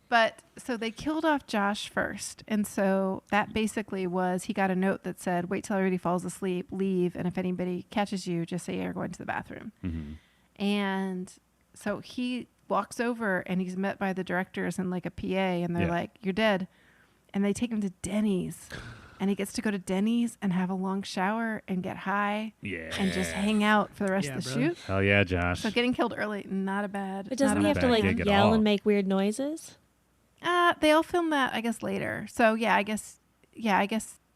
But so they killed off Josh first. And so that basically was, he got a note that said, wait till everybody falls asleep, leave. And if anybody catches you, just say you're going to the bathroom. Mm-hmm. And so he walks over and he's met by the directors and like a PA. And they're Yeah. like, you're dead. And they take him to Denny's. And he gets to go to Denny's and have a long shower and get high Yeah. and just hang out for the rest of the brother. shoot. Hell yeah, Josh. So getting killed early, not a bad. But doesn't not he a have bad to like gig at yell all. and make weird noises? They all filmed that, I guess, later. So I guess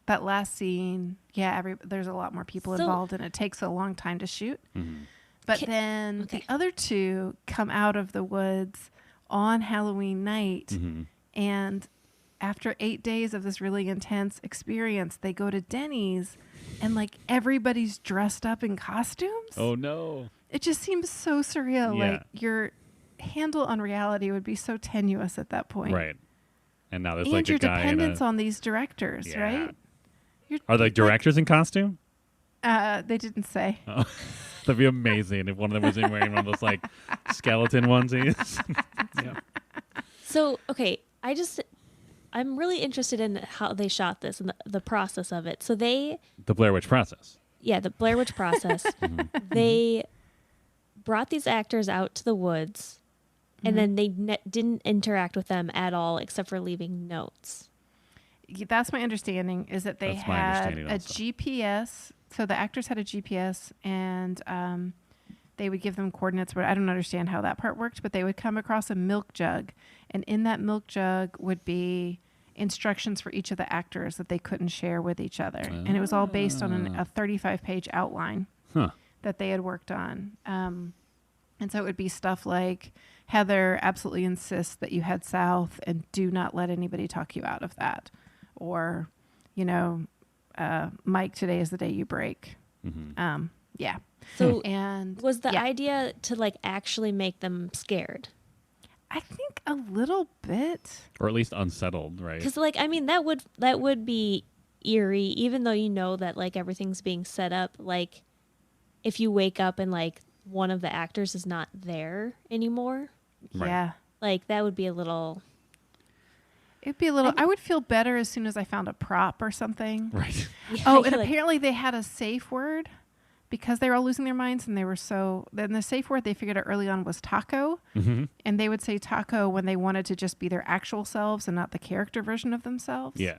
that last scene, there's a lot more people So- involved, and it takes a long time to shoot. Mhm. But Ca- then okay. the other two come out of the woods on Halloween night, Mhm. and after 8 days of this really intense experience, they go to Denny's, and like everybody's dressed up in costumes. Oh, no. It just seems so surreal. Yeah. Like your handle on reality would be so tenuous at that point. Right. And now there's And like your a guy in dependence a... on these directors, Yeah. right? Are the directors in costume? They didn't say. Oh, that'd be amazing if one of them was wearing one of those like skeleton onesies. Yeah. So, okay, I'm really interested in how they shot this and the process of it. So The Blair Witch process. the Blair Witch process, they brought these actors out to the woods and then they didn't interact with them at all except for leaving notes. That's my understanding, is that they That's my had understanding a also. GPS. So the actors had a GPS, and they would give them coordinates. But I don't understand how that part worked. But they would come across a milk jug, and in that milk jug would be instructions for each of the actors that they couldn't share with each other. And it was all based on a 35-page outline Huh. that they had worked on. And so it would be stuff like, Heather absolutely insists that you head south and do not let anybody talk you out of that. Or, Mike, today is the day you break. Mm-hmm. Yeah. So And was the yeah. idea to like actually make them scared? I think a little bit. Or at least unsettled, right? Because like, I mean, that would be eerie, even though you know that like everything's being set up. Like if you wake up and like one of the actors is not there anymore, Right. Yeah. like that would be a little... It'd be a little, I would feel better as soon as I found a prop or something. Right. Oh, and like, apparently they had a safe word because they were all losing their minds, and they were then the safe word they figured out early on was taco. Mm-hmm. And they would say taco when they wanted to just be their actual selves and not the character version of themselves. Yeah.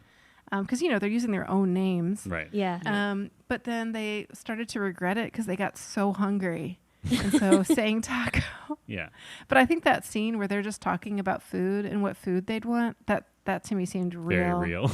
Because, they're using their own names. Right. yeah. But then they started to regret it because they got so hungry. And so saying taco. Yeah. But I think that scene where they're just talking about food and what food they'd want, that to me seemed real. Very real.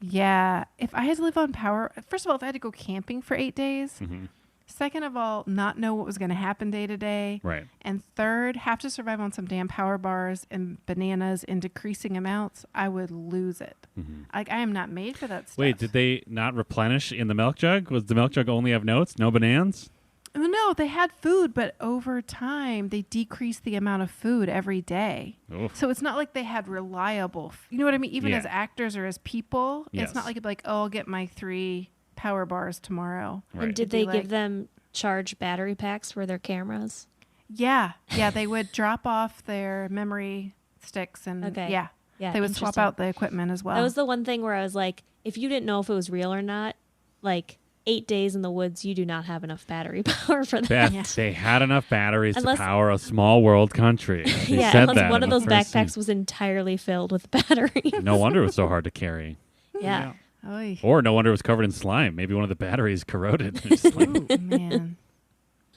Yeah. If I had to live on power, first of all, if I had to go camping for 8 days, Mm-hmm. second of all, not know what was going to happen day to day. Right. And third, have to survive on some damn power bars and bananas in decreasing amounts, I would lose it. Mm-hmm. Like, I am not made for that stuff. Wait, did they not replenish in the milk jug? Was the milk jug only have notes? No bananas? No, they had food, but over time, they decreased the amount of food every day. Oof. So it's not like they had reliable, you know what I mean? Even Yeah. as actors or as people, Yes. it's not like, oh, I'll get my 3 power bars tomorrow. Right. And did It'd be they like- give them charged battery packs for their cameras? Yeah. Yeah. They would drop off their memory sticks and Okay. yeah. Yeah, They would swap interesting. out the equipment as well. That was the one thing where I was like, if you didn't know if it was real or not, like 8 days in the woods, you do not have enough battery power for that. That Yeah. they had enough batteries Unless- to power a small world country. They Yeah, said unless that one in of the those first scene. backpacks was entirely filled with batteries. No wonder it was so hard to carry. Yeah. Oy. Or no wonder it was covered in slime. Maybe one of the batteries corroded. Just like, Ooh, man.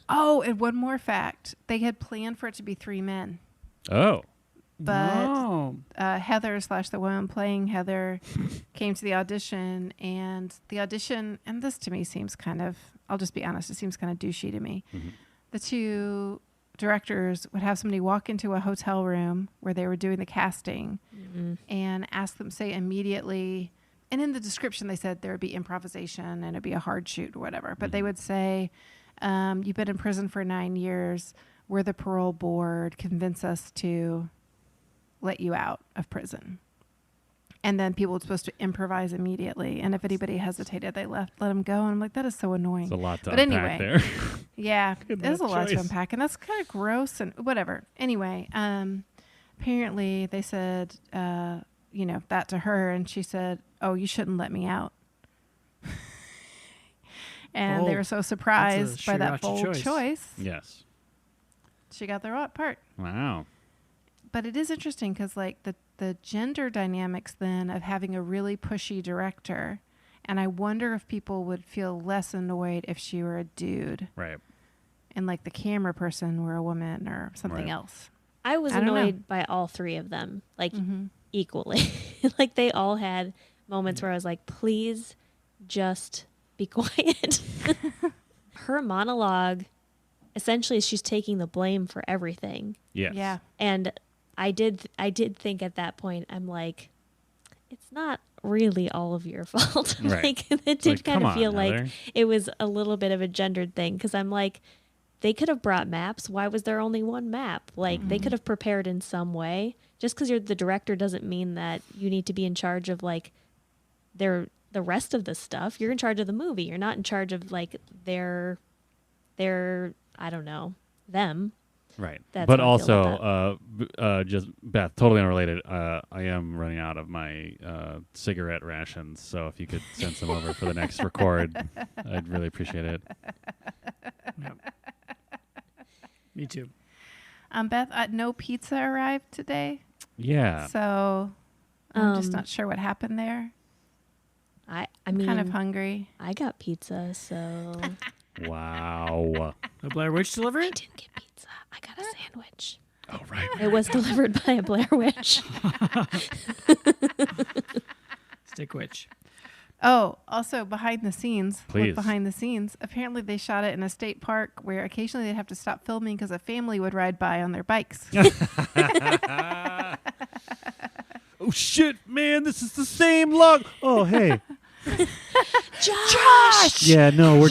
Oh, and one more fact. They had planned for it to be 3 men. oh. But Heather / the woman playing Heather came to the audition, and this to me seems kind of, I'll just be honest, it seems kind of douchey to me. Mm-hmm. The 2 directors would have somebody walk into a hotel room where they were doing the casting and ask them, say immediately, and in the description they said there would be improvisation and it'd be a hard shoot or whatever, but they would say, you've been in prison for 9 years, we're the parole board, convince us to let you out of prison. And then people were supposed to improvise immediately. And if anybody hesitated, they let them go. And I'm like, that is so annoying. It's a lot to but unpack anyway, there. Yeah, there's a lot to choice. unpack. And that's kind of gross and whatever. Anyway, apparently they said, that to her. And she said, oh, you shouldn't let me out. And they were so surprised by that bold choice. Yes. She got the right part. Wow. But it is interesting because, like, the gender dynamics then of having a really pushy director, and I wonder if people would feel less annoyed if she were a dude. Right. And, like, the camera person were a woman or something else. I was annoyed by all 3 of them, like, equally. Like, they all had moments where I was like, please just be quiet. Her monologue, essentially, she's taking the blame for everything. Yes. Yeah. And I did think at that point, I'm like, it's not really all of your fault. Right. Like, it did kind of feel Heather. like it was a little bit of a gendered thing, because I'm like, they could have brought maps. Why was there only one map? Like, they could have prepared in some way. Just because you're the director doesn't mean that you need to be in charge of, like, the rest of the stuff. You're in charge of the movie. You're not in charge of, like, their I don't know, them. Right. That's But how I feel also, just Beth, totally unrelated. I am running out of my cigarette rations, so if you could send some over for the next record, I'd really appreciate it. Yep. Me too. Beth, no pizza arrived today. Yeah. So I'm just not sure what happened there. I mean, Kind of hungry. I got pizza, so Wow. The Blair Witch I delivered? didn't get pizza. I got a sandwich. Oh, right. It was delivered by a Blair Witch. Stick Witch. Oh, also behind the scenes. Please. Look behind the scenes. Apparently they shot it in a state park where occasionally they'd have to stop filming because a family would ride by on their bikes. Oh, shit, man. This is the same log. Oh, hey. Josh! Yeah, no, we're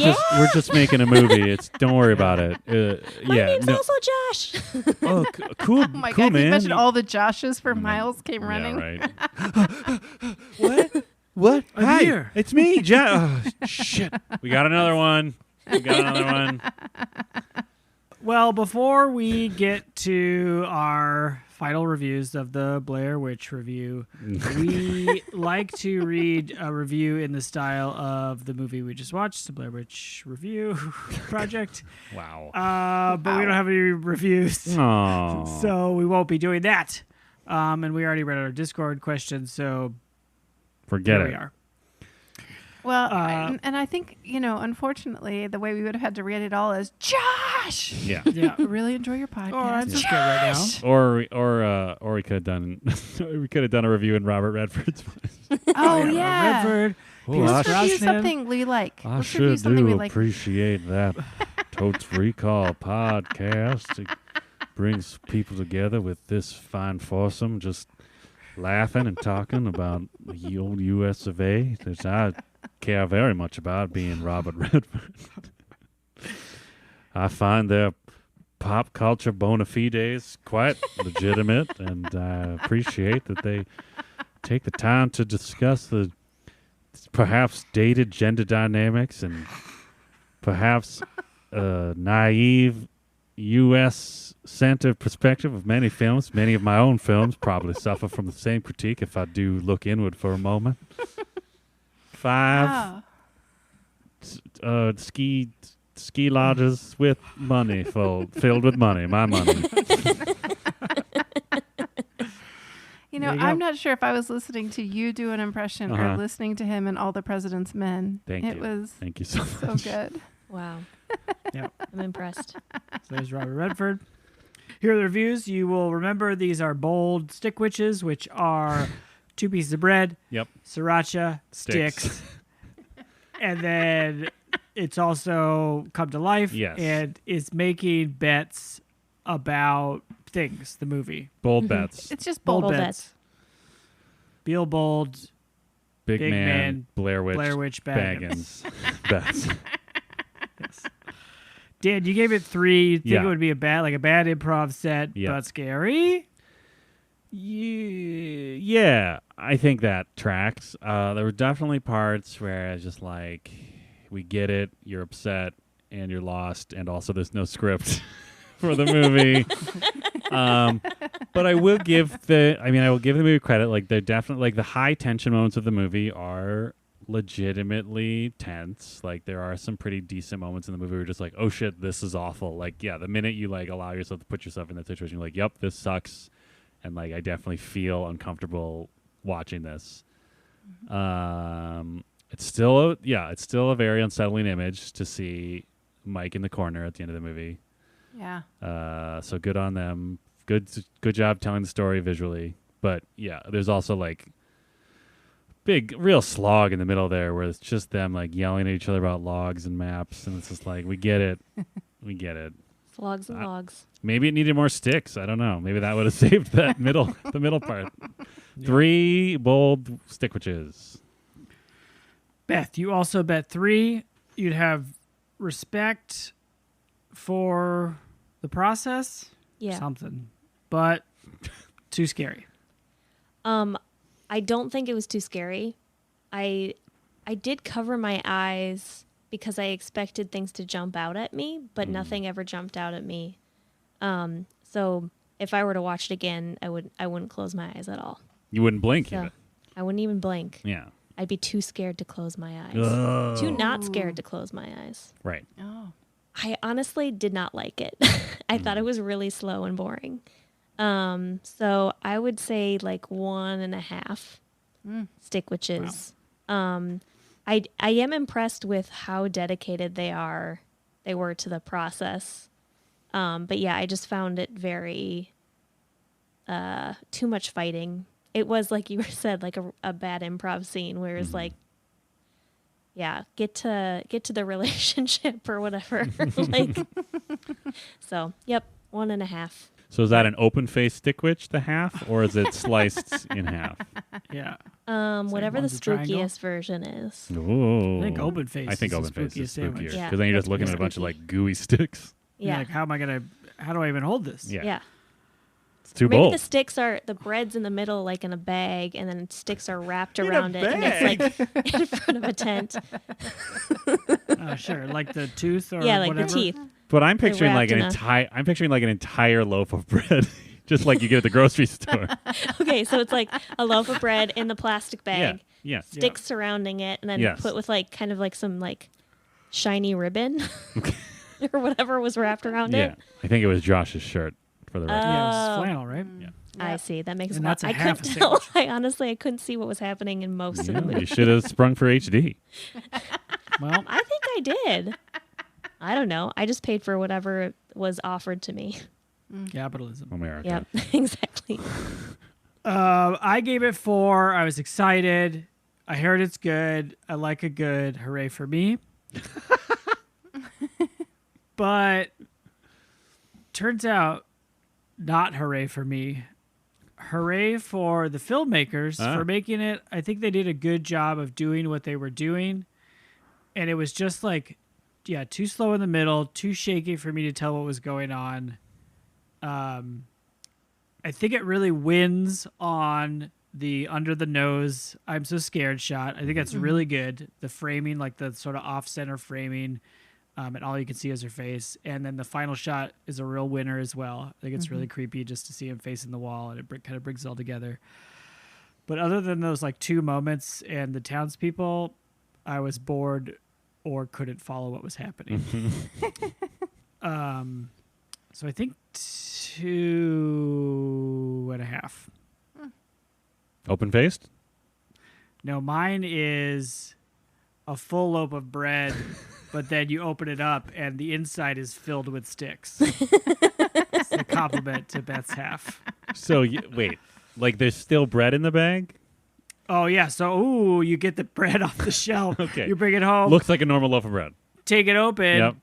just making a movie. Don't worry about it. My yeah, name's no. also Josh. Oh, cool. Oh my cool, God, can you man. imagine all the Joshes for miles came running? Yeah, right. What? I'm Hi, here. it's me, Josh. Oh, shit. We got another one. Well, before we get to our final reviews of the Blair Witch review, we like to read a review in the style of the movie we just watched, the Blair Witch Review Project. Wow. But we don't have any reviews, Oh. so we won't be doing that. And we already read our Discord questions, so Forget here it. we are. Well, and I think, unfortunately, the way we would have had to read it all is Josh. Yeah. Yeah. I really enjoy your podcast. Oh, that's just good right now. Or we could have done a review in Robert Redford's voice. Oh, yeah. Redford. Oh, Let's I review should- something we like. I Let's review sure something we do like. appreciate that Totes Recall podcast. It brings people together with this fine foursome, just laughing and talking about the old US of A, which I care very much about, being Robert Redford. I find their pop culture bona fides quite legitimate, and I appreciate that they take the time to discuss the perhaps dated gender dynamics and perhaps naive U.S.-centered perspective of many films. Many of my own films probably suffer from the same critique if I do look inward for a moment. 5 ski lodges with money filled with money, my money. You know, I'm not sure if I was listening to you do an impression or listening to him in All the President's Men. Thank you so much. So good. Wow. Yep. I'm impressed. So there's Robert Redford. Here are the reviews. You will remember these are bold stick witches, which are 2 pieces of bread, Yep. sriracha, sticks. And then it's also come to life and is making bets about things, the movie. Bold bets. It's just Bold bold. bets. Beal Bold, Big man, Blair Witch Baggins. bets. Yes. Dan, you gave it 3. You think Yeah. it would be a bad improv set, Yeah. but scary? Yeah, I think that tracks. There were definitely parts where I was just like, we get it, you're upset, and you're lost, and also there's no script for the movie. But I will give the movie credit. Like, they're definitely, like, the high tension moments of the movie are legitimately tense. Like, there are some pretty decent moments in the movie where you're just like, oh shit, this is awful. Like, yeah, the minute you like allow yourself to put yourself in that situation, you're like, yep, this sucks. And like, I definitely feel uncomfortable watching this. It's still a very unsettling image to see Mike in the corner at the end of the movie. Yeah. So good on them. Good job telling the story visually. But yeah, there's also like big, real slog in the middle there where it's just them like yelling at each other about logs and maps, and it's just like, we get it, we get it. Logs and logs. Maybe it needed more sticks. I don't know. Maybe that would have saved that the middle part. Yeah. 3 bold stick witches. Beth, you also bet 3. You'd have respect for the process. Yeah. Something. But too scary. I don't think it was too scary. I did cover my eyes because I expected things to jump out at me, but nothing ever jumped out at me. So if I were to watch it again, I wouldn't close my eyes at all. You wouldn't blink even. I wouldn't even blink. Yeah. I'd be too scared to close my eyes. Oh. Too not scared to close my eyes. Right. Oh. I honestly did not like it. I thought it was really slow and boring. So I would say like 1.5 stick witches. Wow. I am impressed with how dedicated they were to the process. But yeah, I just found it very too much fighting. It was like you said, like a bad improv scene where it's like, yeah, get to the relationship or whatever. Like, so yep, 1.5. So is that an open face stick witch, the half, or is it sliced in half? Yeah. Whatever the one's a triangle? spookiest version is. Ooh. I think open face. I think is open the face is spookiest spookier sandwich. Yeah. because then you're just looking It's at a bunch of spooky. like gooey sticks. You're Yeah. like, how do I even hold this? Yeah. It's too Maybe bold. the sticks are the bread's in the middle, like in a bag, and then sticks are wrapped around it, and it's like in front of a tent. Oh, sure. Like the tooth or Yeah, like whatever. the teeth. But I'm picturing like wrapped an entire loaf of bread, just like you get at the grocery store. Okay, so it's like a loaf of bread in the plastic bag, Yeah. sticks surrounding it, and then Yes. put with like kind of like some like shiny ribbon or whatever was wrapped around Yeah. it. I think it was Josh's shirt for the record. Yeah, it was Oh. flannel, right? Yeah. I see. That makes And a lot. that's a I half couldn't a tell. sandwich. I couldn't see what was happening in most of the Yeah, movie. you should have sprung for HD. Well, I think I did. I don't know. I just paid for whatever was offered to me. capitalism. America. Yep, exactly. I gave it 4. I was excited. I heard it's good. I like a good. Hooray for me. But turns out not hooray for me. Hooray for the filmmakers for making it. I think they did a good job of doing what they were doing. And it was just like, yeah, too slow in the middle, too shaky for me to tell what was going on. I think it really wins on the under the nose, I'm so scared shot. I think that's really good. The framing, like the sort of off-center framing, and all you can see is her face. And then the final shot is a real winner as well. I think it's really creepy just to see him facing the wall, and it kind of brings it all together. But other than those like 2 moments and the townspeople, I was bored or couldn't follow what was happening. So I think 2.5. Open-faced? No, mine is a full loaf of bread, but then you open it up and the inside is filled with sticks. It's a compliment to Beth's half. So, wait. Like, there's still bread in the bag? Oh, yeah. So, you get the bread off the shelf. Okay. You bring it home. Looks like a normal loaf of bread. Take it open. Yep.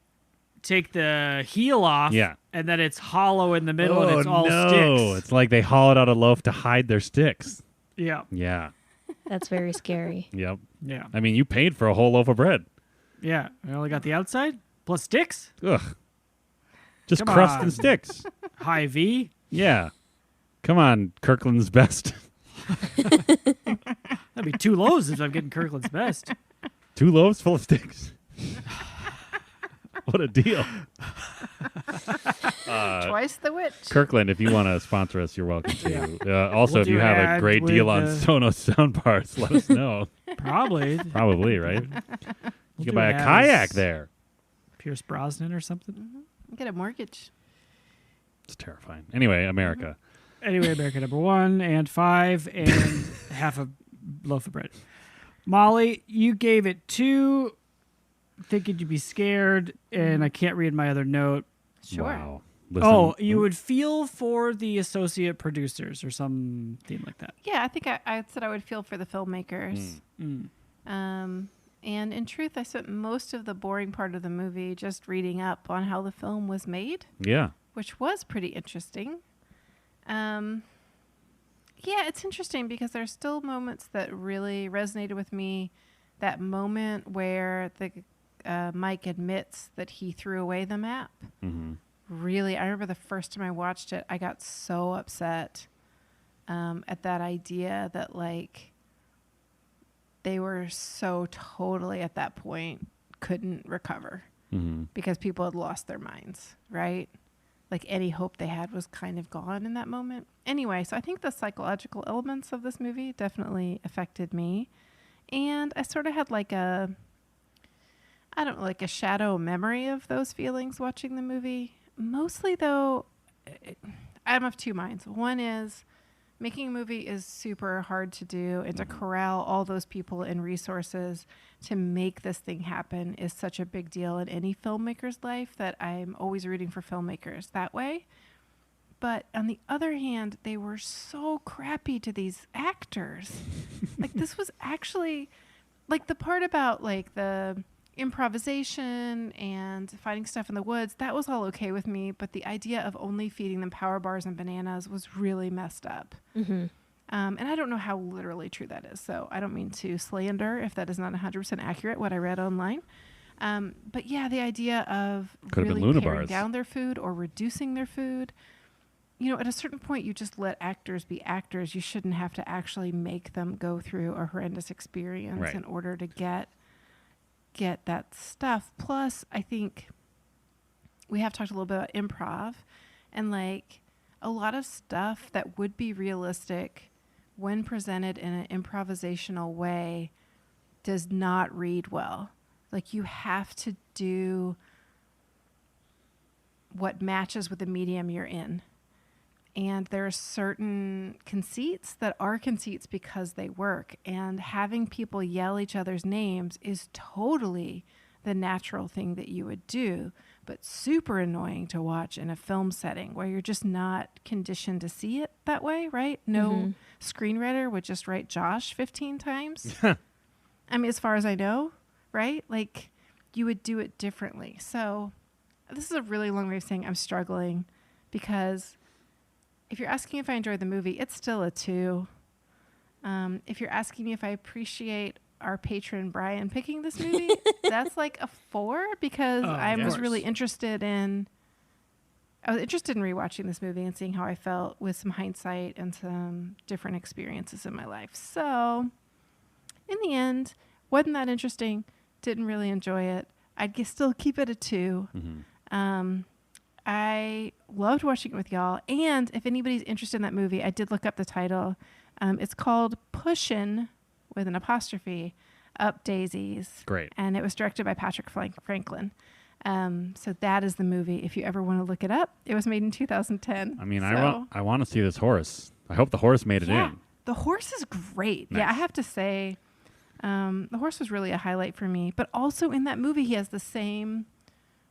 Take the heel off. Yeah. And then it's hollow in the middle and it's all no. sticks. It's like they hollowed out a loaf to hide their sticks. Yeah. Yeah. That's very scary. Yep. Yeah. I mean, you paid for a whole loaf of bread. Yeah. I only got the outside plus sticks. Ugh. Just Come crust on. and sticks. High V. Yeah. Come on, Kirkland's best. That'd be 2 loaves if I'm getting Kirkland's best. 2 loaves full of sticks. What a deal. Twice the witch. Kirkland, if you want to sponsor us, you're welcome to. Also, We'll if you do have a ad great with deal on Sonos soundbars, let us know. Probably. Probably, right? You We'll can do buy a an ad kayak as there. Pierce Brosnan or something. Get a mortgage. It's terrifying. Anyway, America. Anyway, America number 1 and 5 and half a loaf of bread. Molly, you gave it 2, thinking you'd be scared, and I can't read my other note. Sure. Wow. Listen, Oh, you would feel for the associate producers or something like that. Yeah, I think I said I would feel for the filmmakers. Mm. And in truth, I spent most of the boring part of the movie just reading up on how the film was made, Yeah. which was pretty interesting. Yeah, it's interesting because there's still moments that really resonated with me. That moment where the Mike admits that he threw away the map. Mm-hmm. Really, I remember the first time I watched it, I got so upset at that idea that, like, they were so totally at that point couldn't recover because people had lost their minds, right? Like, any hope they had was kind of gone in that moment. Anyway, so I think the psychological elements of this movie definitely affected me. And I sort of had like a shadow memory of those feelings watching the movie. Mostly, though, I'm of 2 minds. One is making a movie is super hard to do, and to corral all those people and resources to make this thing happen is such a big deal in any filmmaker's life that I'm always rooting for filmmakers that way. But on the other hand, they were so crappy to these actors. Like, this was actually, like, the part about, like, the improvisation and finding stuff in the woods, that was all okay with me, but the idea of only feeding them power bars and bananas was really messed up. And I don't know how literally true that is, so I don't mean to slander if that is not 100% accurate, what I read online. But yeah, the idea of Could have been really Luna paring bars. down their food or reducing their food. You know, at a certain point, you just let actors be actors. You shouldn't have to actually make them go through a horrendous experience in order to get that stuff. Plus, I think we have talked a little bit about improv, and like a lot of stuff that would be realistic when presented in an improvisational way does not read well. Like, you have to do what matches with the medium you're in. And there are certain conceits that are conceits because they work. And having people yell each other's names is totally the natural thing that you would do, but super annoying to watch in a film setting where you're just not conditioned to see it that way, right? No screenwriter would just write Josh 15 times. I mean, as far as I know, right? Like, you would do it differently. So this is a really long way of saying I'm struggling, because if you're asking if I enjoyed the movie, it's still a 2. If you're asking me if I appreciate our patron Brian picking this movie, that's like a 4, because I was really interested in rewatching this movie and seeing how I felt with some hindsight and some different experiences in my life. So in the end, wasn't that interesting. Didn't really enjoy it. I'd still keep it a 2. I loved watching it with y'all. And if anybody's interested in that movie, I did look up the title. It's called Pushin', with an apostrophe, Up Daisies. Great. And it was directed by Patrick Franklin. So that is the movie. If you ever want to look it up, it was made in 2010. I mean, I want to see this horse. I hope the horse made it in. The horse is great. Nice. Yeah, I have to say, the horse was really a highlight for me. But also in that movie, he has the same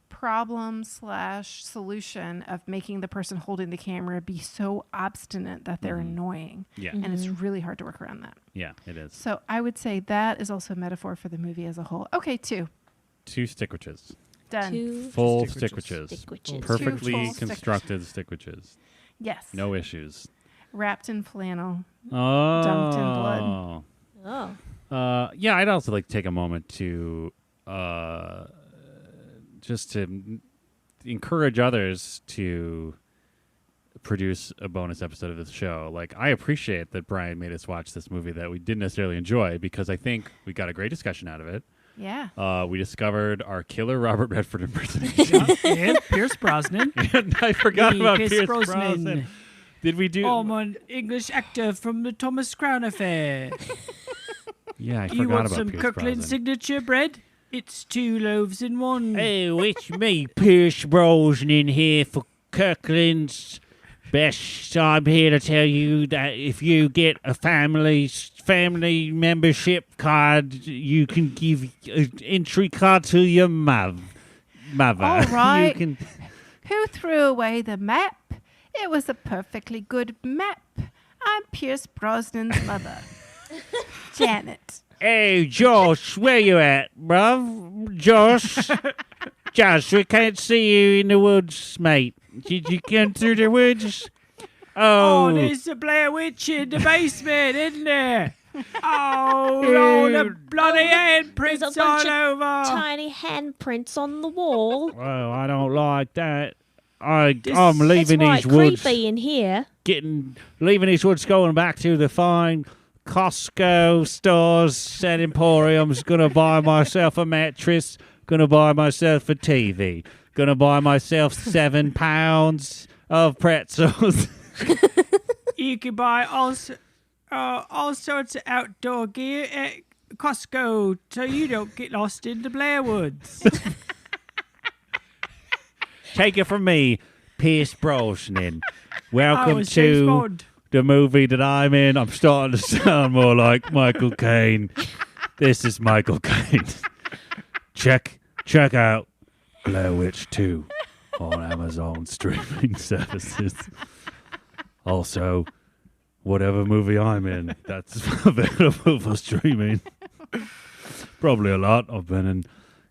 problem/solution of making the person holding the camera be so obstinate that they're annoying. Yeah. And it's really hard to work around that. Yeah, it is. So I would say that is also a metaphor for the movie as a whole. Okay, 2. 2 stickwitches. Done. 2 Full Stickwitches. stickwitches. stickwitches. Perfectly full constructed stickwitches. Yes. No issues. Wrapped in flannel. Oh. Dumped in blood. Oh. Yeah, I'd also like to take a moment to just to encourage others to produce a bonus episode of this show. Like, I appreciate that Brian made us watch this movie that we didn't necessarily enjoy, because I think we got a great discussion out of it. Yeah. We discovered our killer Robert Redford impersonation. And Pierce Brosnan. And I forgot about Pierce Pierce Brosnan. Brosnan. Did we do? I'm an English actor from the Thomas Crown Affair. Yeah, I You forgot want about some Pierce Kirkland Brosnan. signature bread? It's 2 loaves in 1. Oh, it's me, Pierce Brosnan here for Kirkland's Best. I'm here to tell you that if you get a family membership card, you can give an entry card to your mother. All right. You can, Who threw away the map? It was a perfectly good map. I'm Pierce Brosnan's mother. Janet. hey, Josh, where you at, bruv? Josh? Josh, we can't see you in the woods, mate. Did you come through the woods? Oh, Oh, there's the Blair Witch in the basement, isn't there? Oh, the bloody handprints There's a bunch all of over. tiny handprints on the wall. well, I don't like that. I'm It's leaving right these woods. creepy in here. Leaving these woods, going back to the fine Costco stores and emporiums. Gonna buy myself a mattress. Gonna buy myself a TV. Gonna buy myself 7 pounds of pretzels. You can buy all sorts of outdoor gear at Costco so you don't get lost in the Blair Woods. Take it from me, Pierce Brosnan. Oh, Welcome it's James to Bond. the movie that I'm in. I'm starting to sound more like Michael Caine. This is Michael Caine. Check out Blair Witch 2 on Amazon streaming services. Also, whatever movie I'm in, that's available for streaming. Probably a lot. I've been in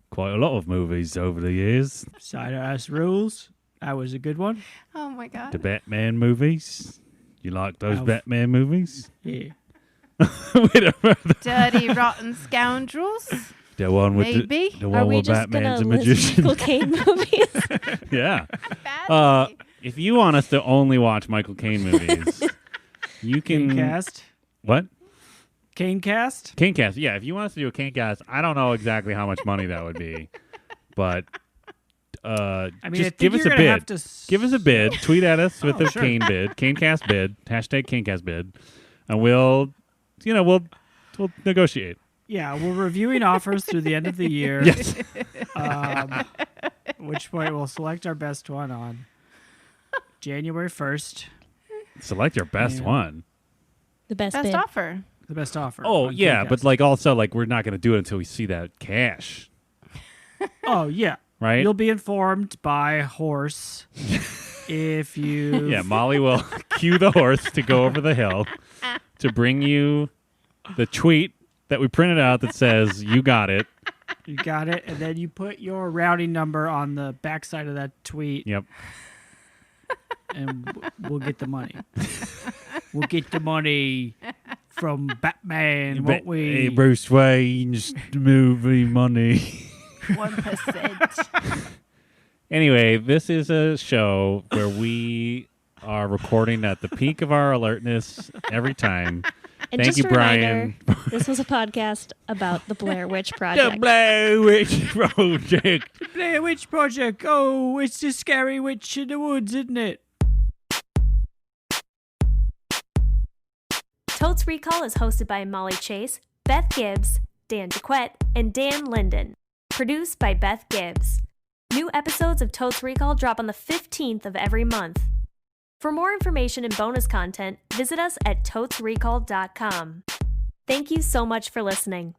quite a lot of movies over the years. Cider Ass Rules. That was a good one. Oh my God. The Batman movies. You like those Alf. Batman movies? Yeah. Dirty, rotten scoundrels. The one with Maybe. the Are one we where just Batman's a gonna list magician. Michael Caine movies? Yeah. Badly. If you want us to only watch Michael Caine movies, you can. Canecast. What? Canecast. Canecast. Yeah, if you want us to do a Canecast, I don't know exactly how much money that would be, but I mean, just I think give us you're a gonna bid. have to Give us a bid. Tweet at us with Oh, a sure. Cane bid, Canecast bid, hashtag Canecast bid, and we'll negotiate. Yeah, we're reviewing offers through the end of the year. Yes. At which point we'll select our best one on January 1st. Select your best Yeah. one. The best Best bid. offer. The best offer. Oh on yeah, but Canecast. like also like we're not going to do it until we see that cash, Oh yeah. right? You'll be informed by horse if you. Yeah, Molly will cue the horse to go over the hill to bring you the tweet that we printed out that says you got it. You got it, and then you put your routing number on the backside of that tweet, Yep. and we'll get the money. We'll get the money from Batman, won't we? Bruce Wayne's movie money. 1%. Anyway, this is a show where we are recording at the peak of our alertness every time. And Thank just you, a reminder, Brian. this was a podcast about the Blair Witch The Project. Blair Witch Project. Blair Witch Project. Oh, it's the scary witch in the woods, isn't it? Totes Recall is hosted by Molly Chase, Beth Gibbs, Dan DeQuette, and Dan Linden. Produced by Beth Gibbs. New episodes of Totes Recall drop on the 15th of every month. For more information and bonus content, visit us at totesrecall.com. Thank you so much for listening.